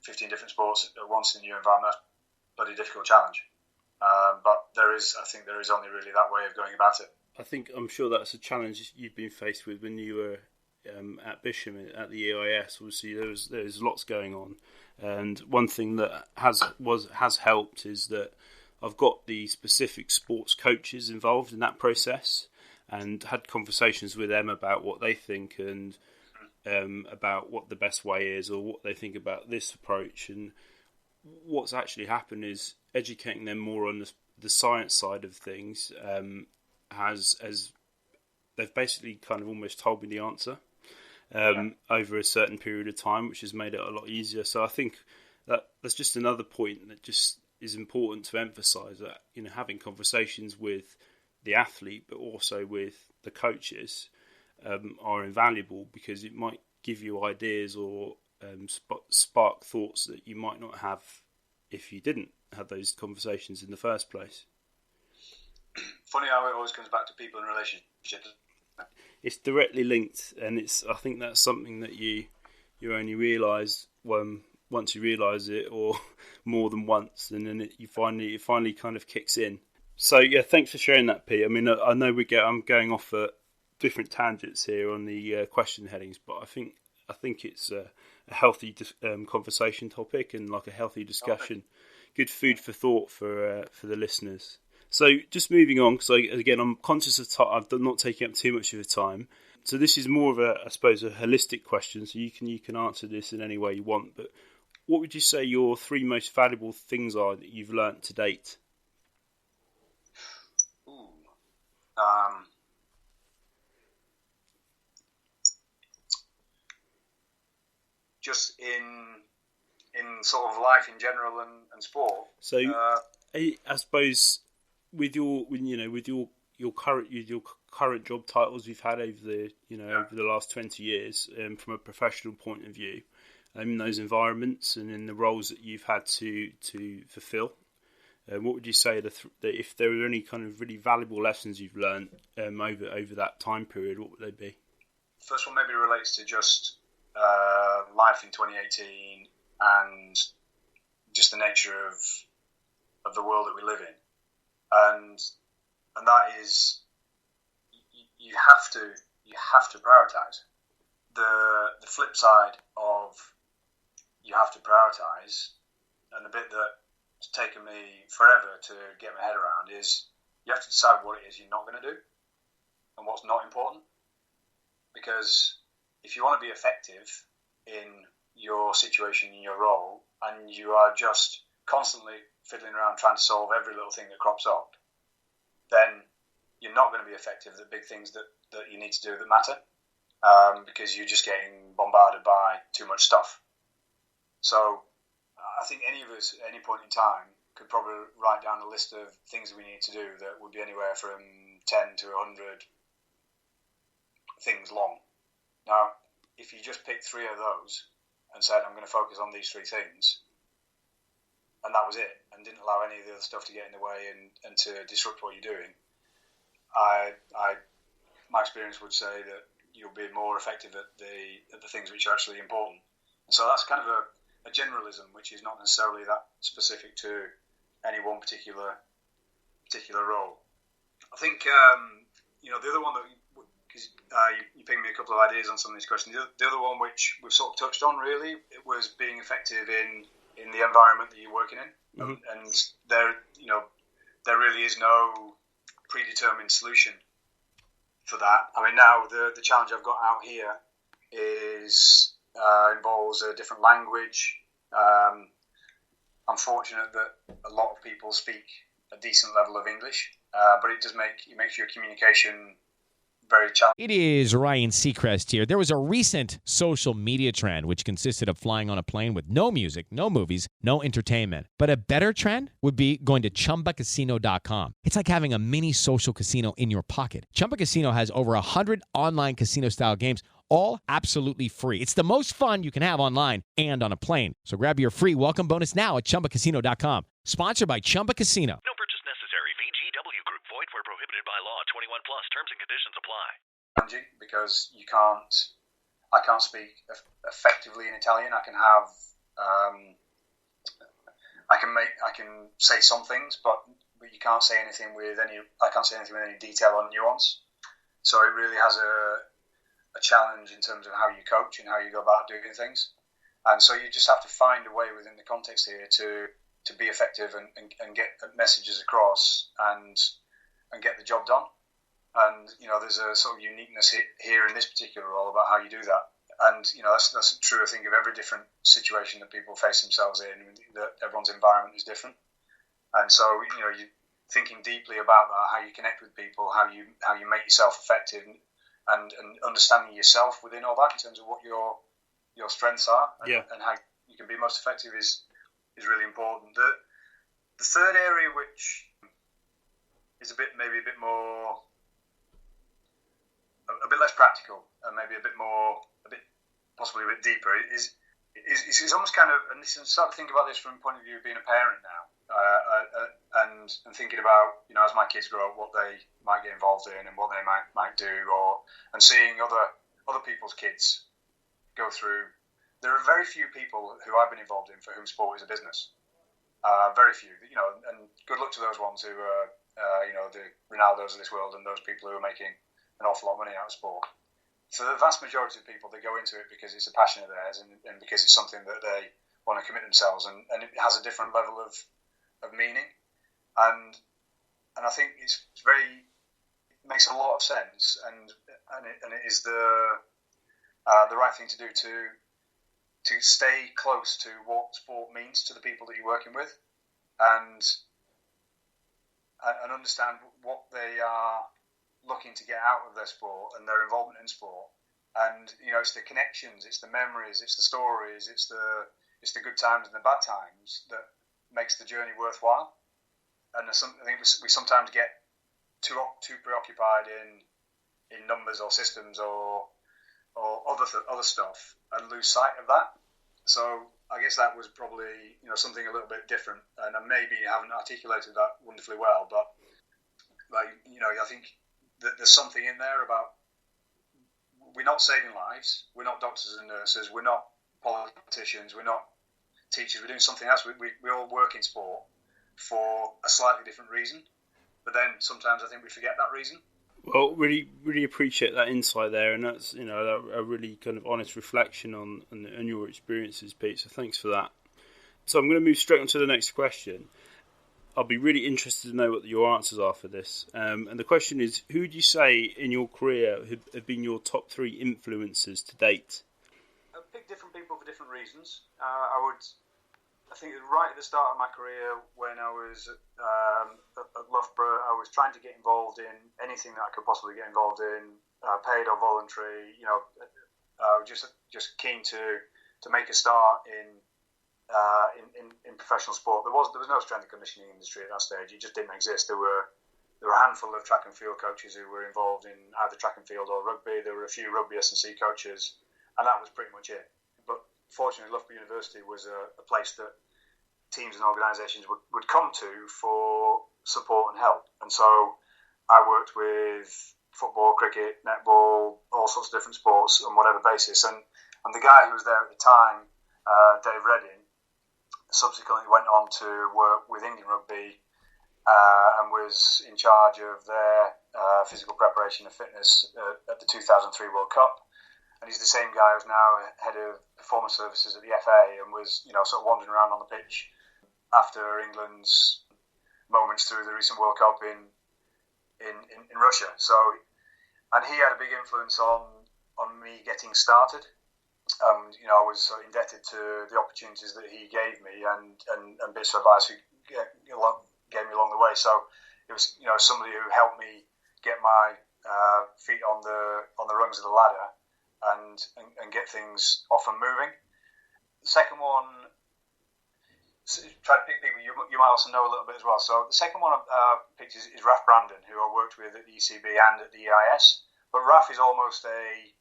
15 different sports at once in your environment, that's a bloody difficult challenge. But I think there is only really that way of going about it. I'm sure that's a challenge you've been faced with when you were at Bisham at the EIS. Obviously, there's lots going on, and one thing that has helped is that I've got the specific sports coaches involved in that process, and had conversations with them about what they think and about what the best way is, or what they think about this approach. And what's actually happened is educating them more on the science side of things. As they've basically kind of almost told me the answer over a certain period of time, which has made it a lot easier. So I think that's just another point that just is important to emphasise, that having conversations with the athlete but also with the coaches are invaluable, because it might give you ideas or spark thoughts that you might not have if you didn't have those conversations in the first place. Funny how it always comes back to people in relationships. It's directly linked, and I think that's something that you only realise once you realise it, or more than once, and then it finally kind of kicks in. So yeah, thanks for sharing that, Pete. I mean, I know I'm going off at different tangents here on the question headings, but I think it's a healthy conversation topic, and like a healthy discussion, good food for thought for the listeners. So just moving on, because again, I'm conscious of time. I'm not taking up too much of your time. So this is more of I suppose, a holistic question. So you can answer this in any way you want. But what would you say your 3 most valuable things are that you've learnt to date? Just in sort of life in general and sport. So I suppose with your current job titles you've had over the last 20 years, from a professional point of view, in those environments and in the roles that you've had to fulfil, what would you say that if there were any kind of really valuable lessons you've learned over that time period, what would they be? First one maybe relates to just life in 2018 and just the nature of the world that we live in, and that is you have to prioritize. The flip side of you have to prioritize, and the bit that's taken me forever to get my head around, is you have to decide what it is you're not going to do and what's not important. Because if you want to be effective in your situation, in your role, and you are just constantly fiddling around trying to solve every little thing that crops up, then you're not going to be effective at the big things that you need to do that matter, because you're just getting bombarded by too much stuff. So I think any of us at any point in time could probably write down a list of things that we need to do that would be anywhere from 10 to 100 things long. Now, if you just picked 3 of those and said, I'm going to focus on these 3 things, and that was it, and didn't allow any of the other stuff to get in the way and to disrupt what you're doing, my experience would say that you'll be more effective at the things which are actually important. And so that's kind of a generalism, which is not necessarily that specific to any one particular role. I think the other one that, because you pinged me a couple of ideas on some of these questions. The other one, which we've sort of touched on, really, it was being effective in the environment that you're working in, and there really is no predetermined solution for that. I mean, now the challenge I've got out here is involves a different language. I'm fortunate that a lot of people speak a decent level of English, but it makes your communication very challenging. It is Ryan Seacrest here. There was a recent social media trend which consisted of flying on a plane with no music, no movies, no entertainment. But a better trend would be going to ChumbaCasino.com. It's like having a mini social casino in your pocket. Chumba Casino has over 100 online casino-style games, all absolutely free. It's the most fun you can have online and on a plane. So grab your free welcome bonus now at ChumbaCasino.com. Sponsored by Chumba Casino. No purchase necessary. VGW Group. Void where prohibited by law. 21 plus. Terms and conditions apply. Because you can't I can't speak effectively in Italian. I can have I can say some things, but you can't say anything with any. I can't say anything with any detail or nuance. So it really has a challenge in terms of how you coach and how you go about doing things. And so you just have to find a way within the context here to be effective and get messages across and get the job done. And there's a sort of uniqueness here in this particular role about how you do that. And that's true, I think, of every different situation that people face themselves in. That everyone's environment is different, and so you're thinking deeply about that, how you connect with people, how you make yourself effective, and understanding yourself within all that in terms of what your strengths are, and how you can be most effective is really important. The third area, which is maybe a bit more, a bit less practical, and maybe possibly a bit deeper, is almost kind of, and this, start to think about this from the point of view of being a parent now, and thinking about, as my kids grow up, what they might get involved in and what they might do, and seeing other people's kids go through. There are very few people who I've been involved in for whom sport is a business. Very few, and good luck to those ones who are, the Ronaldos of this world and those people who are making an awful lot of money out of sport. For the vast majority of people, they go into it because it's a passion of theirs and because it's something that they want to commit themselves, and it has a different level of meaning. And I think it makes a lot of sense, and it is the right thing to do to stay close to what sport means to the people that you're working with, and understand what they are looking to get out of their sport and their involvement in sport. And it's the connections, it's the memories, it's the stories, it's the good times and the bad times that makes the journey worthwhile. And I think we sometimes get too preoccupied in numbers or systems or other stuff and lose sight of that. So I guess that was probably something a little bit different, and I maybe haven't articulated that wonderfully well, but I think that there's something in there about, we're not saving lives, we're not doctors and nurses, we're not politicians, we're not teachers, we're doing something else. We all work in sport for a slightly different reason, but then sometimes I think we forget that reason. Well, really, really appreciate that insight there, and that's a really kind of honest reflection on your experiences, Pete. So thanks for that. So I'm going to move straight on to the next question. I'll be really interested to know what your answers are for this. And the question is, who would you say in your career have been your top 3 influences to date? I pick different people for different reasons. I think right at the start of my career, when I was at Loughborough, I was trying to get involved in anything that I could possibly get involved in, paid or voluntary. I was just keen to make a start in professional sport. There was no strength and conditioning industry at that stage. It just didn't exist. There were a handful of track and field coaches who were involved in either track and field or rugby. There were a few rugby S&C coaches, and that was pretty much it. But fortunately, Loughborough University was a place that teams and organisations would come to for support and help. And so I worked with football, cricket, netball, all sorts of different sports on whatever basis. And the guy who was there at the time, Dave Redding, subsequently went on to work with England Rugby and was in charge of their physical preparation and fitness at the 2003 World Cup. And he's the same guy who's now head of performance services at the FA and was, sort of wandering around on the pitch after England's moments through the recent World Cup in Russia. So, and he had a big influence on me getting started. I was indebted to the opportunities that he gave me and bits of advice he gave me along the way. So it was, somebody who helped me get my feet on the rungs of the ladder and get things off and moving. The second one, try to pick people you might also know a little bit as well. So the second one I picked is Raf Brandon, who I worked with at the ECB and at the EIS. But Raf is almost a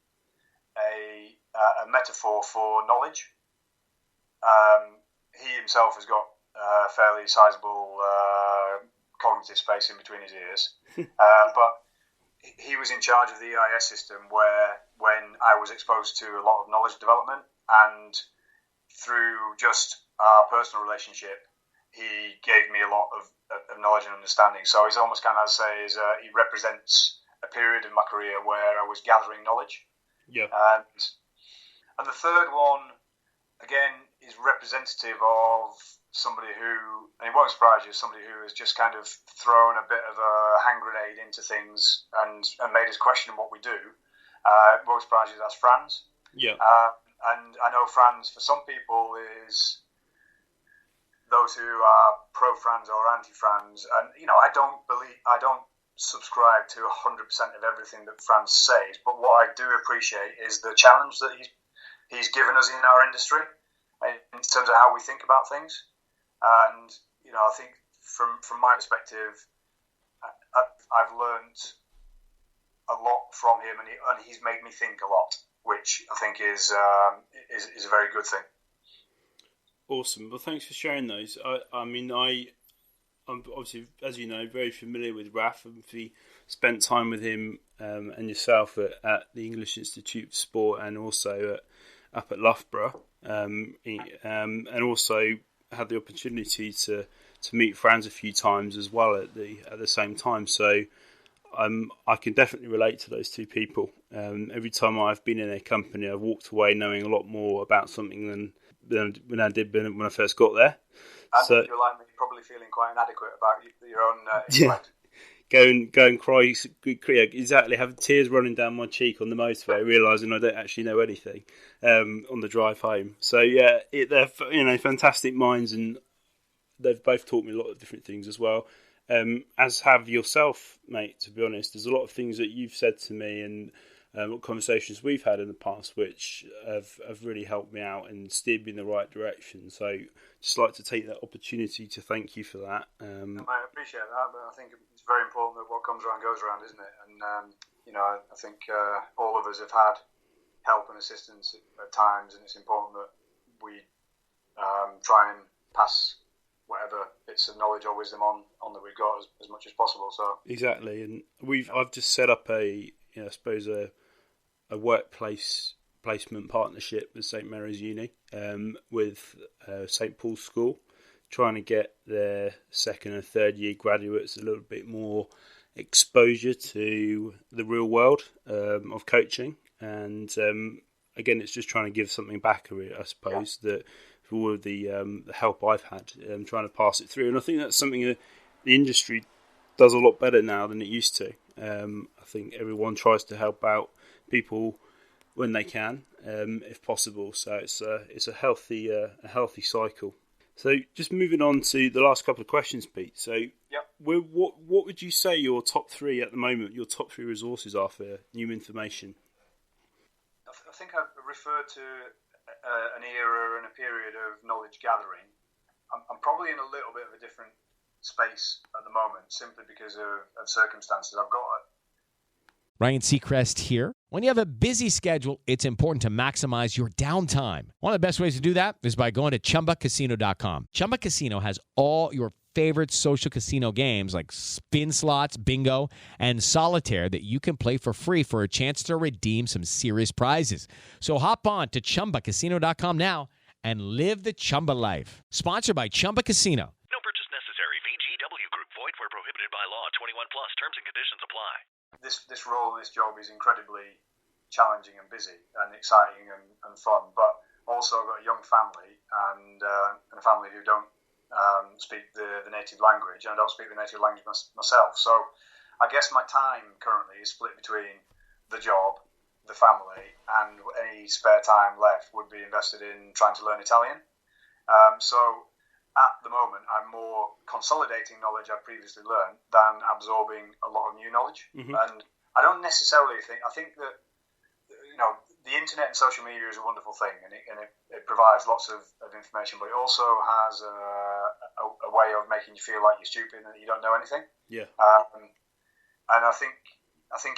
metaphor for knowledge. He himself has got a fairly sizable cognitive space in between his ears, but he was in charge of the EIS system, where when I was exposed to a lot of knowledge development, and through just our personal relationship, he gave me a lot of knowledge and understanding. So he's almost kind of, he represents a period in my career where I was gathering knowledge. Yeah. And the third one, again, is representative of somebody who, and it won't surprise you, somebody who has just kind of thrown a bit of a hand grenade into things and made us question what we do. It won't surprise you, that's Franz. Yeah. And I know Franz, for some people, is those who are pro-Franz or anti-Franz. And, I don't subscribe to 100% of everything that Franz says, but what I do appreciate is the challenge that he's given us in our industry in terms of how we think about things. And, I think from my perspective, I've learned a lot from him, and he's made me think a lot, which I think is a very good thing. Awesome. Well, thanks for sharing those. I'm obviously, as you know, very familiar with Raf. I've spent time with him and yourself at the English Institute of Sport, and also up at Loughborough, and also had the opportunity to meet Franz a few times as well at the same time. So I can definitely relate to those two people. Every time I've been in their company, I've walked away knowing a lot more about something than when I did when I first got there. And so, you're like me, probably feeling quite inadequate about your own intellect. Go and cry, exactly, have tears running down my cheek on the motorway, realising I don't actually know anything on the drive home. So yeah, they're fantastic minds, and they've both taught me a lot of different things as well. As have yourself, mate, to be honest. There's a lot of things that you've said to me and conversations we've had in the past which have really helped me out and steered me in the right direction. So just like to take that opportunity to thank you for that. I appreciate that, but I think it's very important that what comes around goes around, isn't it? And, I think all of us have had help and assistance at times, and it's important that we try and pass whatever bits of knowledge or wisdom on that we've got as much as possible. So exactly, and I've just set up a workplace placement partnership with St Mary's Uni with St Paul's School, trying to get their second and third year graduates a little bit more exposure to the real world of coaching, and again, it's just trying to give something back, I suppose, that for all of the help I've had, trying to pass it through. And I think that's something that the industry does a lot better now than it used to. I think everyone tries to help out people when they can, if possible. So it's a healthy cycle. So just moving on to the last couple of questions, Pete. So what would you say your top three at the moment, your top three resources are for new information? I think I referred to an era and a period of knowledge gathering. I'm probably in a little bit of a different space at the moment, simply because of circumstances. I've got Ryan Seacrest here. When you have a busy schedule, it's important to maximize your downtime. One of the best ways to do that is by going to ChumbaCasino.com. Chumba Casino has all your favorite social casino games like spin slots, bingo, and solitaire that you can play for free for a chance to redeem some serious prizes. So hop on to ChumbaCasino.com now and live the Chumba life. Sponsored by Chumba Casino. No purchase necessary. VGW Group. Void where prohibited by law. 21 plus. Terms and conditions apply. This role, this job is incredibly challenging and busy and exciting and fun, but also I've got a young family and a family who don't speak the native language, and I don't speak the native language myself. So I guess my time currently is split between the job, the family, and any spare time left would be invested in trying to learn Italian. So at the moment, I'm more consolidating knowledge I've previously learned than absorbing a lot of new knowledge. Mm-hmm. And I don't necessarily think that, the internet and social media is a wonderful thing, and it provides lots of information, but it also has a way of making you feel like you're stupid and that you don't know anything. Yeah. And I think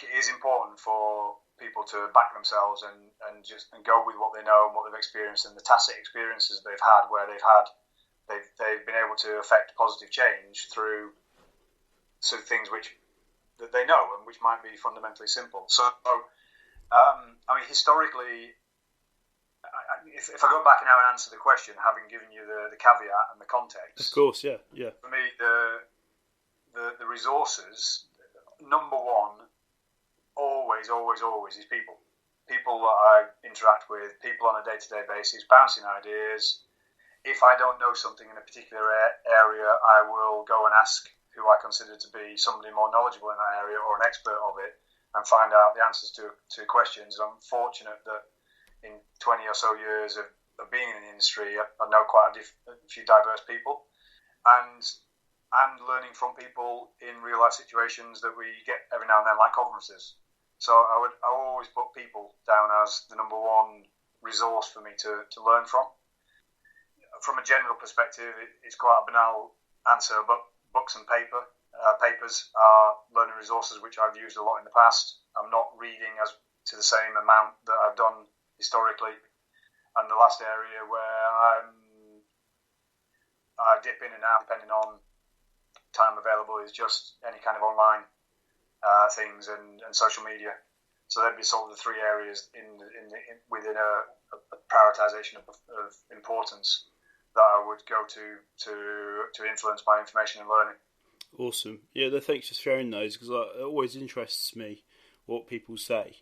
it is important for people to back themselves and go with what they know and what they've experienced, and the tacit experiences they've had where they've been able to affect positive change through things that they know and which might be fundamentally simple. So I mean, historically, if I go back now and answer the question, having given you the caveat and the context, Of course, yeah. for me, the resources, number one, always is people. People that I interact with, people on a day-to-day basis, bouncing ideas. If I don't know something in a particular area, I will go and ask who I consider to be somebody more knowledgeable in that area or an expert of it, and find out the answers to questions. I'm fortunate that in 20 or so years of being in the industry, I know quite a few diverse people, and learning from people in real life situations that we get every now and then, like conferences. So I will always put people down as the number one resource for me to learn from. From a general perspective, it's quite a banal answer, but books and papers are learning resources which I've used a lot in the past. I'm not reading as to the same amount that I've done historically. And the last area where I dip in and out depending on time available is just any kind of online things and social media. So that'd be sort of the three areas within a prioritisation of importance that I would go to influence my information and learning. Awesome. Yeah, thanks for sharing those, because it always interests me what people say.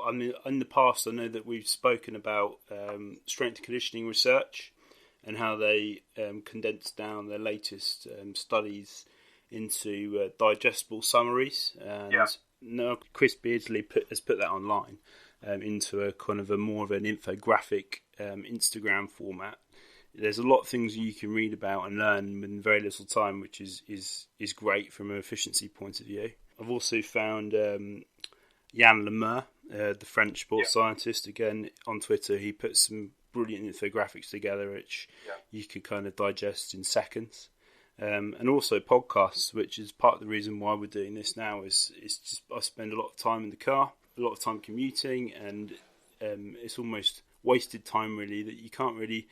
I mean, in the past, I know that we've spoken about strength and conditioning research and how they condensed down their latest studies into digestible summaries. And now Chris Beardsley has put that online into a kind of a more of an infographic Instagram format. There's a lot of things you can read about and learn in very little time, which is great from an efficiency point of view. I've also found Yann Lemeur, the French sports scientist, again on Twitter. He puts some brilliant infographics together, which you could kind of digest in seconds. And also podcasts, which is part of the reason why we're doing this now. Is just I spend a lot of time in the car, a lot of time commuting, and it's almost wasted time really that you can't really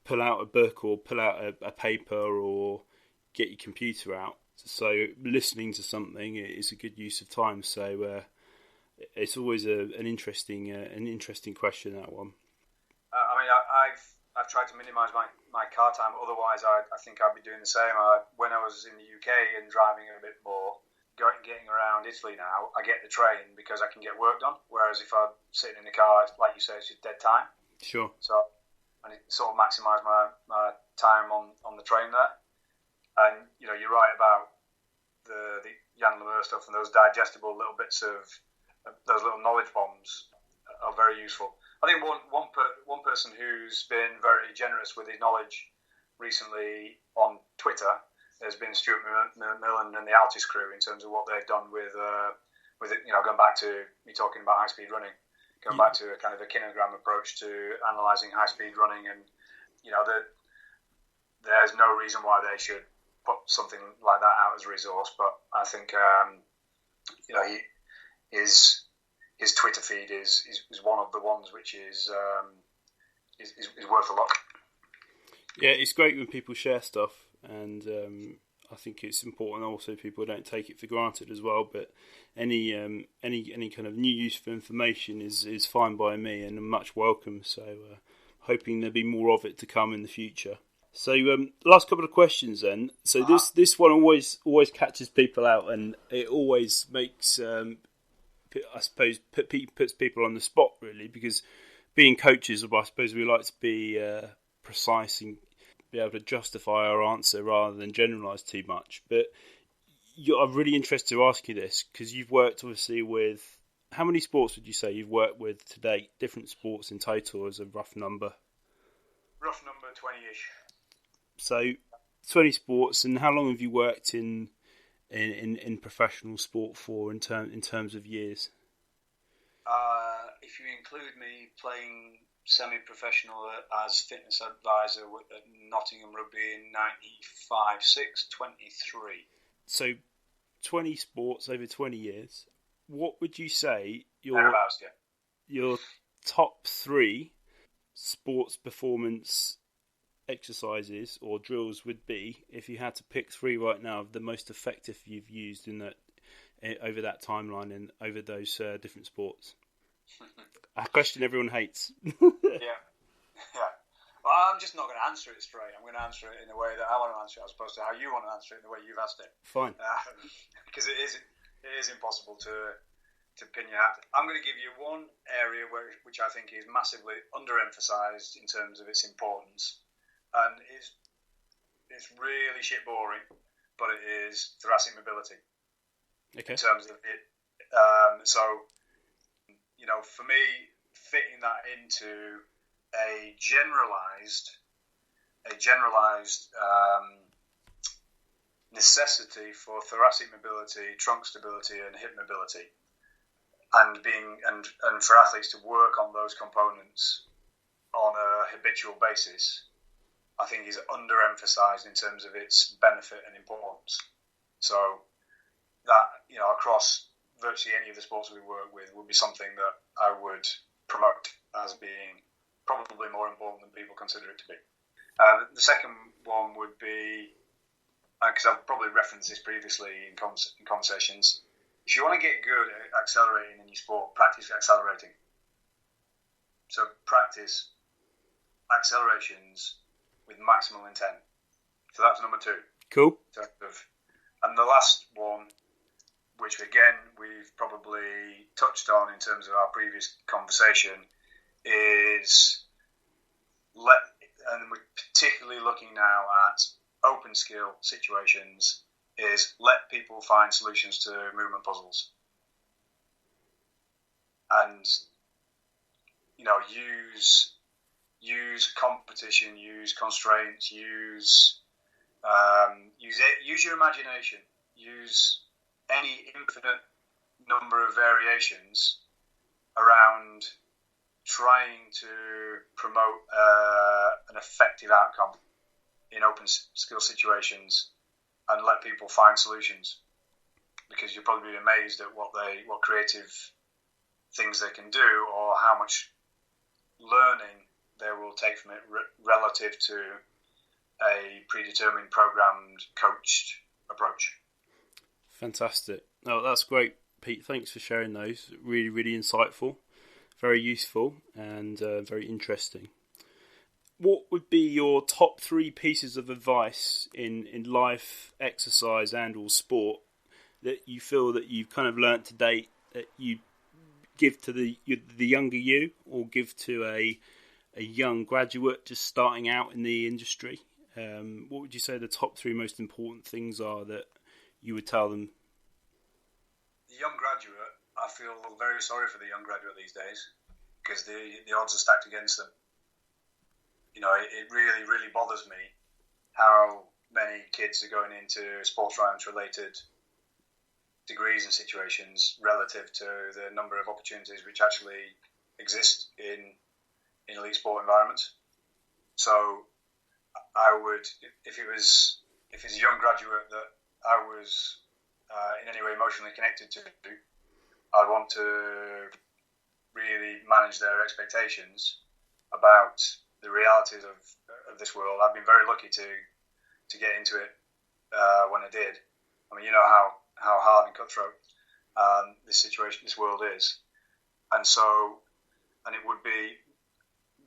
pull out a book or pull out a paper or get your computer out. So listening to something is a good use of time. So it's always an interesting question, that one. I mean, I've tried to minimise my car time. Otherwise, I think I'd be doing the same. When I was in the UK and driving a bit more, getting around Italy now, I get the train because I can get work done. Whereas if I'm sitting in the car, like you say, it's just dead time. Sure. So I need to sort of maximise my time on the train there. And, you know, you're right about the Yann Lemeur stuff, and those digestible little bits of those little knowledge bombs are very useful. I think one person who's been very generous with his knowledge recently on Twitter has been Stuart Millen and the Altis crew in terms of what they've done with it, you know, going back to me talking about high-speed running. Going back to a kind of a kilogram approach to analysing high-speed running, and you know, there's no reason why they should put something like that out as a resource. But I think you know, his Twitter feed is one of the ones which is worth a look. Yeah, it's great when people share stuff, and I think it's important also people don't take it for granted as well. But any kind of new useful information is fine by me and much welcome. So hoping there'll be more of it to come in the future. So last couple of questions then. So this one always catches people out, and it always makes I suppose puts people on the spot really, because being coaches, I suppose we like to be precise and be able to justify our answer rather than generalise too much. But I'm really interested to ask you this, because you've worked obviously with, how many sports would you say you've worked with to date? Different sports in total as a rough number. Rough number, 20-ish. So 20 sports, and how long have you worked in professional sport for in terms of years? If you include me playing semi-professional as fitness advisor at Nottingham Rugby in 95-6, 23. So 20 sports over 20 years. What would you say your top 3 sports performance exercises or drills would be, if you had to pick 3 right now of the most effective you've used in that over that timeline and over those different sports? A question everyone hates. Yeah. Well, I'm just not going to answer it straight. I'm going to answer it in a way that I want to answer it, as opposed to how you want to answer it in the way you've asked it. Fine. Because it is impossible to pin your hat. I'm going to give you one area which I think is massively underemphasised in terms of its importance, and it's really shit boring, but it is thoracic mobility. Okay. In terms of it, so for me, fitting that into a generalised necessity for thoracic mobility, trunk stability, and hip mobility, and for athletes to work on those components on a habitual basis, I think is underemphasised in terms of its benefit and importance. So that, across virtually any of the sports we work with, would be something that I would promote as being probably more important than people consider it to be. The second one would be, because I've probably referenced this previously in conversations, if you want to get good at accelerating in your sport, practice accelerating. So practice accelerations with maximal intent. So that's number 2. Cool. And the last one, which again we've probably touched on in terms of our previous conversation, is and we're particularly looking now at open skill situations, is let people find solutions to movement puzzles. And use competition, use constraints, use your imagination, use any infinite number of variations around trying to promote an effective outcome in open skill situations, and let people find solutions, because you'll probably be amazed at what creative things they can do, or how much learning they will take from it relative to a predetermined, programmed, coached approach. Fantastic. Oh, that's great, Pete. Thanks for sharing those. Really, really insightful, very useful, and very interesting. What would be your top 3 pieces of advice in life, exercise, and or sport that you feel that you've kind of learnt to date that you give to the younger you, or give to a young graduate just starting out in the industry? What would you say the top 3 most important things are that you would tell them? The young graduate, I feel very sorry for the young graduate these days, because the odds are stacked against them. It really, really bothers me how many kids are going into sports science related degrees and situations relative to the number of opportunities which actually exist in elite sport environments. So I would, if it's a young graduate that I was in any way emotionally connected to, I'd want to really manage their expectations about the realities of this world. I've been very lucky to get into it when I did. I mean, how hard and cutthroat this world is, and it would be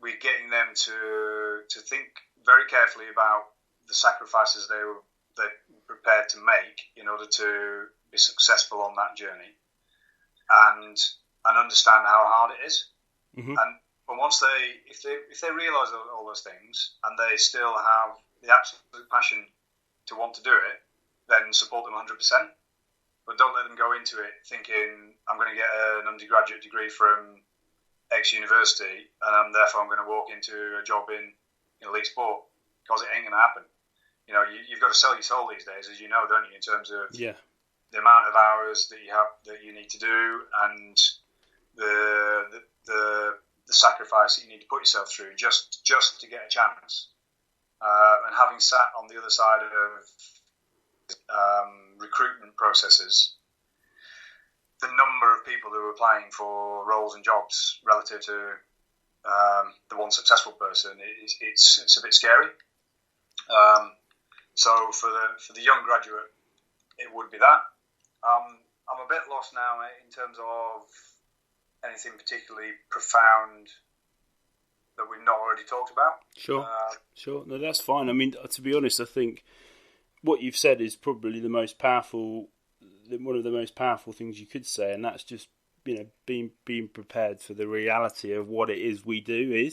we're getting them to think very carefully about the sacrifices they're prepared to make in order to be successful on that journey, and understand how hard it is. Mm-hmm. But once if they realise all those things, and they still have the absolute passion to want to do it, then support them 100%. But don't let them go into it thinking, I'm going to get an undergraduate degree from X university, and therefore I'm going to walk into a job in elite sport, because it ain't going to happen. You've got to sell your soul these days, as you know, don't you? In terms of the amount of hours that you need to do, and the sacrifice that you need to put yourself through just to get a chance. And having sat on the other side of recruitment processes, the number of people who are applying for roles and jobs relative to the one successful person, it's a bit scary. So for the young graduate, it would be that. I'm a bit lost now in terms of anything particularly profound that we've not already talked about? Sure. No, that's fine. I mean, to be honest, I think what you've said is probably one of the most powerful things you could say, and that's just, being prepared for the reality of what it is we do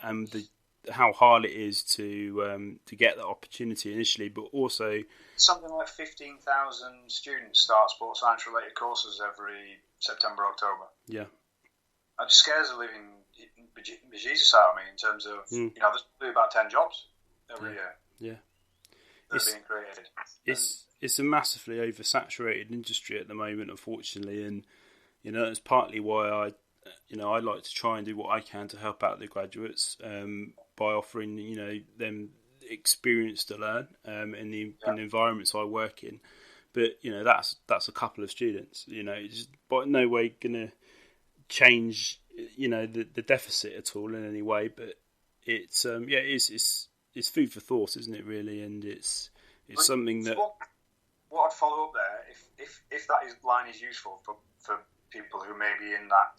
and how hard it is to get that opportunity initially, but also something like 15,000 students start sports science related courses every September, October. Yeah, it just scares the living bejesus out of me in terms of there's probably about 10 jobs every year. Yeah, that are being created. It's a massively oversaturated industry at the moment, unfortunately, and it's partly why I like to try and do what I can to help out the graduates by offering them experience to learn in the environments I work in. But that's a couple of students. It's by no way going to change the deficit at all in any way. But it's it's food for thought, isn't it? Really, and it's something that. What I'd follow up there, if that line is useful for people who may be in that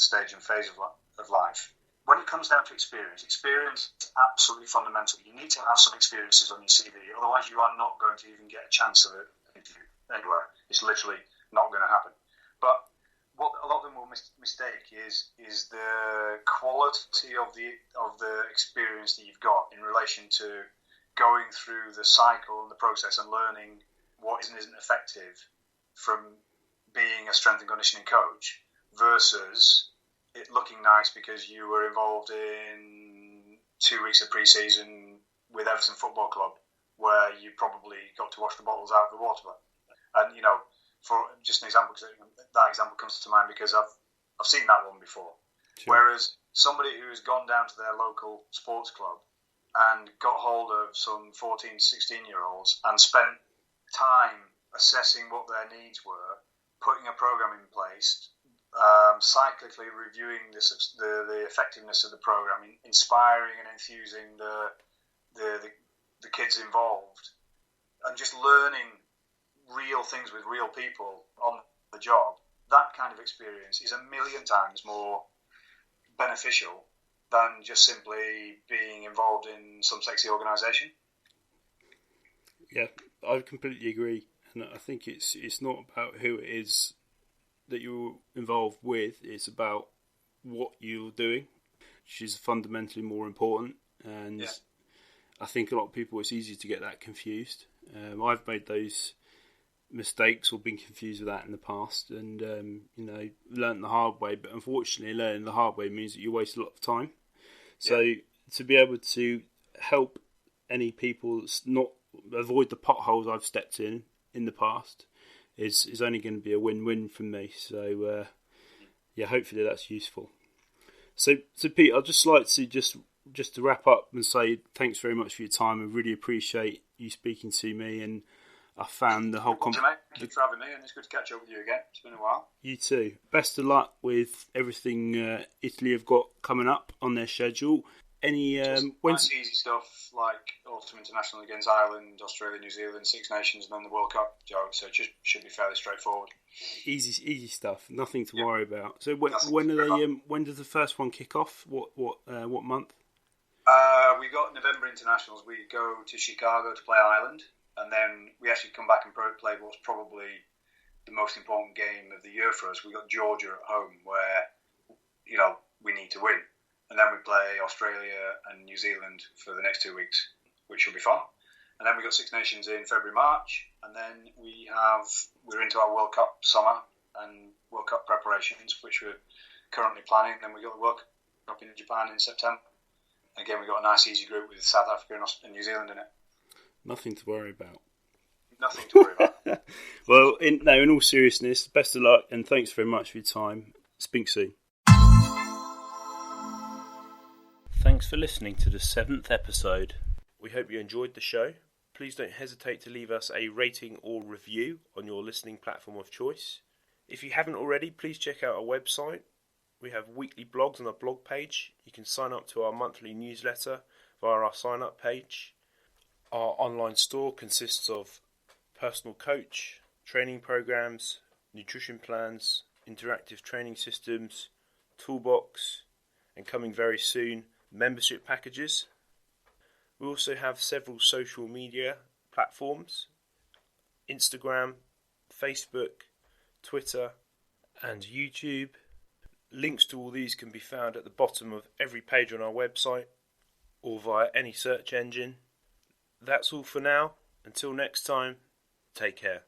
stage and phase of life, when it comes down to experience is absolutely fundamental. You need to have some experiences on your CV, otherwise you are not going to even get a chance of an interview anywhere. It's literally not going to happen. But what a lot of them will mistake is the quality of the experience that you've got in relation to going through the cycle and the process and learning what isn't effective from being a strength and conditioning coach versus it looking nice because you were involved in 2 weeks of pre-season with Everton Football Club where you probably got to wash the bottles out of the water. And, for just an example, that example comes to mind because I've seen that one before. Sure. Whereas somebody who's gone down to their local sports club and got hold of some 14 to 16-year-olds and spent time assessing what their needs were, putting a program in place, cyclically reviewing the effectiveness of the program, inspiring and enthusing the kids involved, and just learning real things with real people on the job. That kind of experience is a million times more beneficial than just simply being involved in some sexy organisation. Yeah, I completely agree, and I think it's not about who it is that you're involved with, it's about what you're doing, which is fundamentally more important. And I think a lot of people, it's easy to get that confused. I've made those mistakes or been confused with that in the past, and learned the hard way. But unfortunately, learning the hard way means that you waste a lot of time. So to be able to help any people not avoid the potholes I've stepped in the past is only going to be a win-win for me. So hopefully that's useful. So Pete, I'd just like to just to wrap up and say thanks very much for your time. I really appreciate you speaking to me, and I found the whole Thanks for having me, and it's good to catch up with you again. It's been a while. You too. Best of luck with everything Italy have got coming up on their schedule. Any nice easy stuff like Autumn International against Ireland, Australia, New Zealand, Six Nations, and then the World Cup, Joe. So it just should be fairly straightforward. Easy stuff. Nothing to worry about. So when are they? When does the first one kick off? What month? We got November internationals. We go to Chicago to play Ireland, and then we actually come back and play what's probably the most important game of the year for us. We got Georgia at home, where we need to win. And then we play Australia and New Zealand for the next 2 weeks, which will be fun. And then we got Six Nations in February, March, and then we're into our World Cup summer and World Cup preparations, which we're currently planning. And then we got the World Cup in Japan in September. Again, we got a nice easy group with South Africa and New Zealand in it. Nothing to worry about. Nothing to worry about. Well, in all seriousness, best of luck and thanks very much for your time. Speak soon. Thanks for listening to the 7th episode. We hope you enjoyed the show. Please don't hesitate to leave us a rating or review on your listening platform of choice. If you haven't already, please check out our website. We have weekly blogs on our blog page. You can sign up to our monthly newsletter via our sign up page. Our online store consists of personal coach, training programs, nutrition plans, interactive training systems, toolbox, and coming very soon, membership packages. We also have several social media platforms: Instagram, Facebook, Twitter, and YouTube. Links to all these can be found at the bottom of every page on our website or via any search engine. That's all for now. Until next time, take care.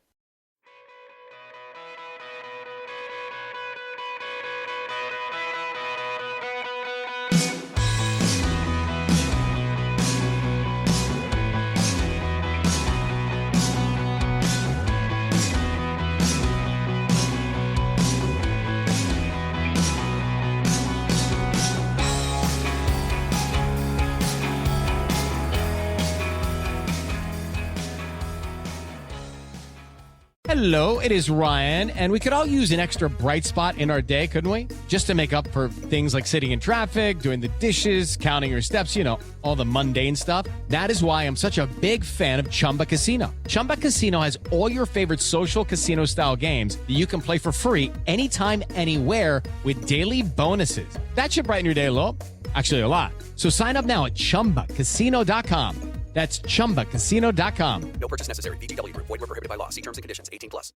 Hello, it is Ryan, and we could all use an extra bright spot in our day, couldn't we? Just to make up for things like sitting in traffic, doing the dishes, counting your steps, all the mundane stuff. That is why I'm such a big fan of Chumba Casino. Chumba Casino has all your favorite social casino-style games that you can play for free anytime, anywhere with daily bonuses. That should brighten your day a little. Actually, a lot. So sign up now at ChumbaCasino.com. That's ChumbaCasino.com. No purchase necessary. VGW Group. Void where prohibited by law. See terms and conditions. 18+.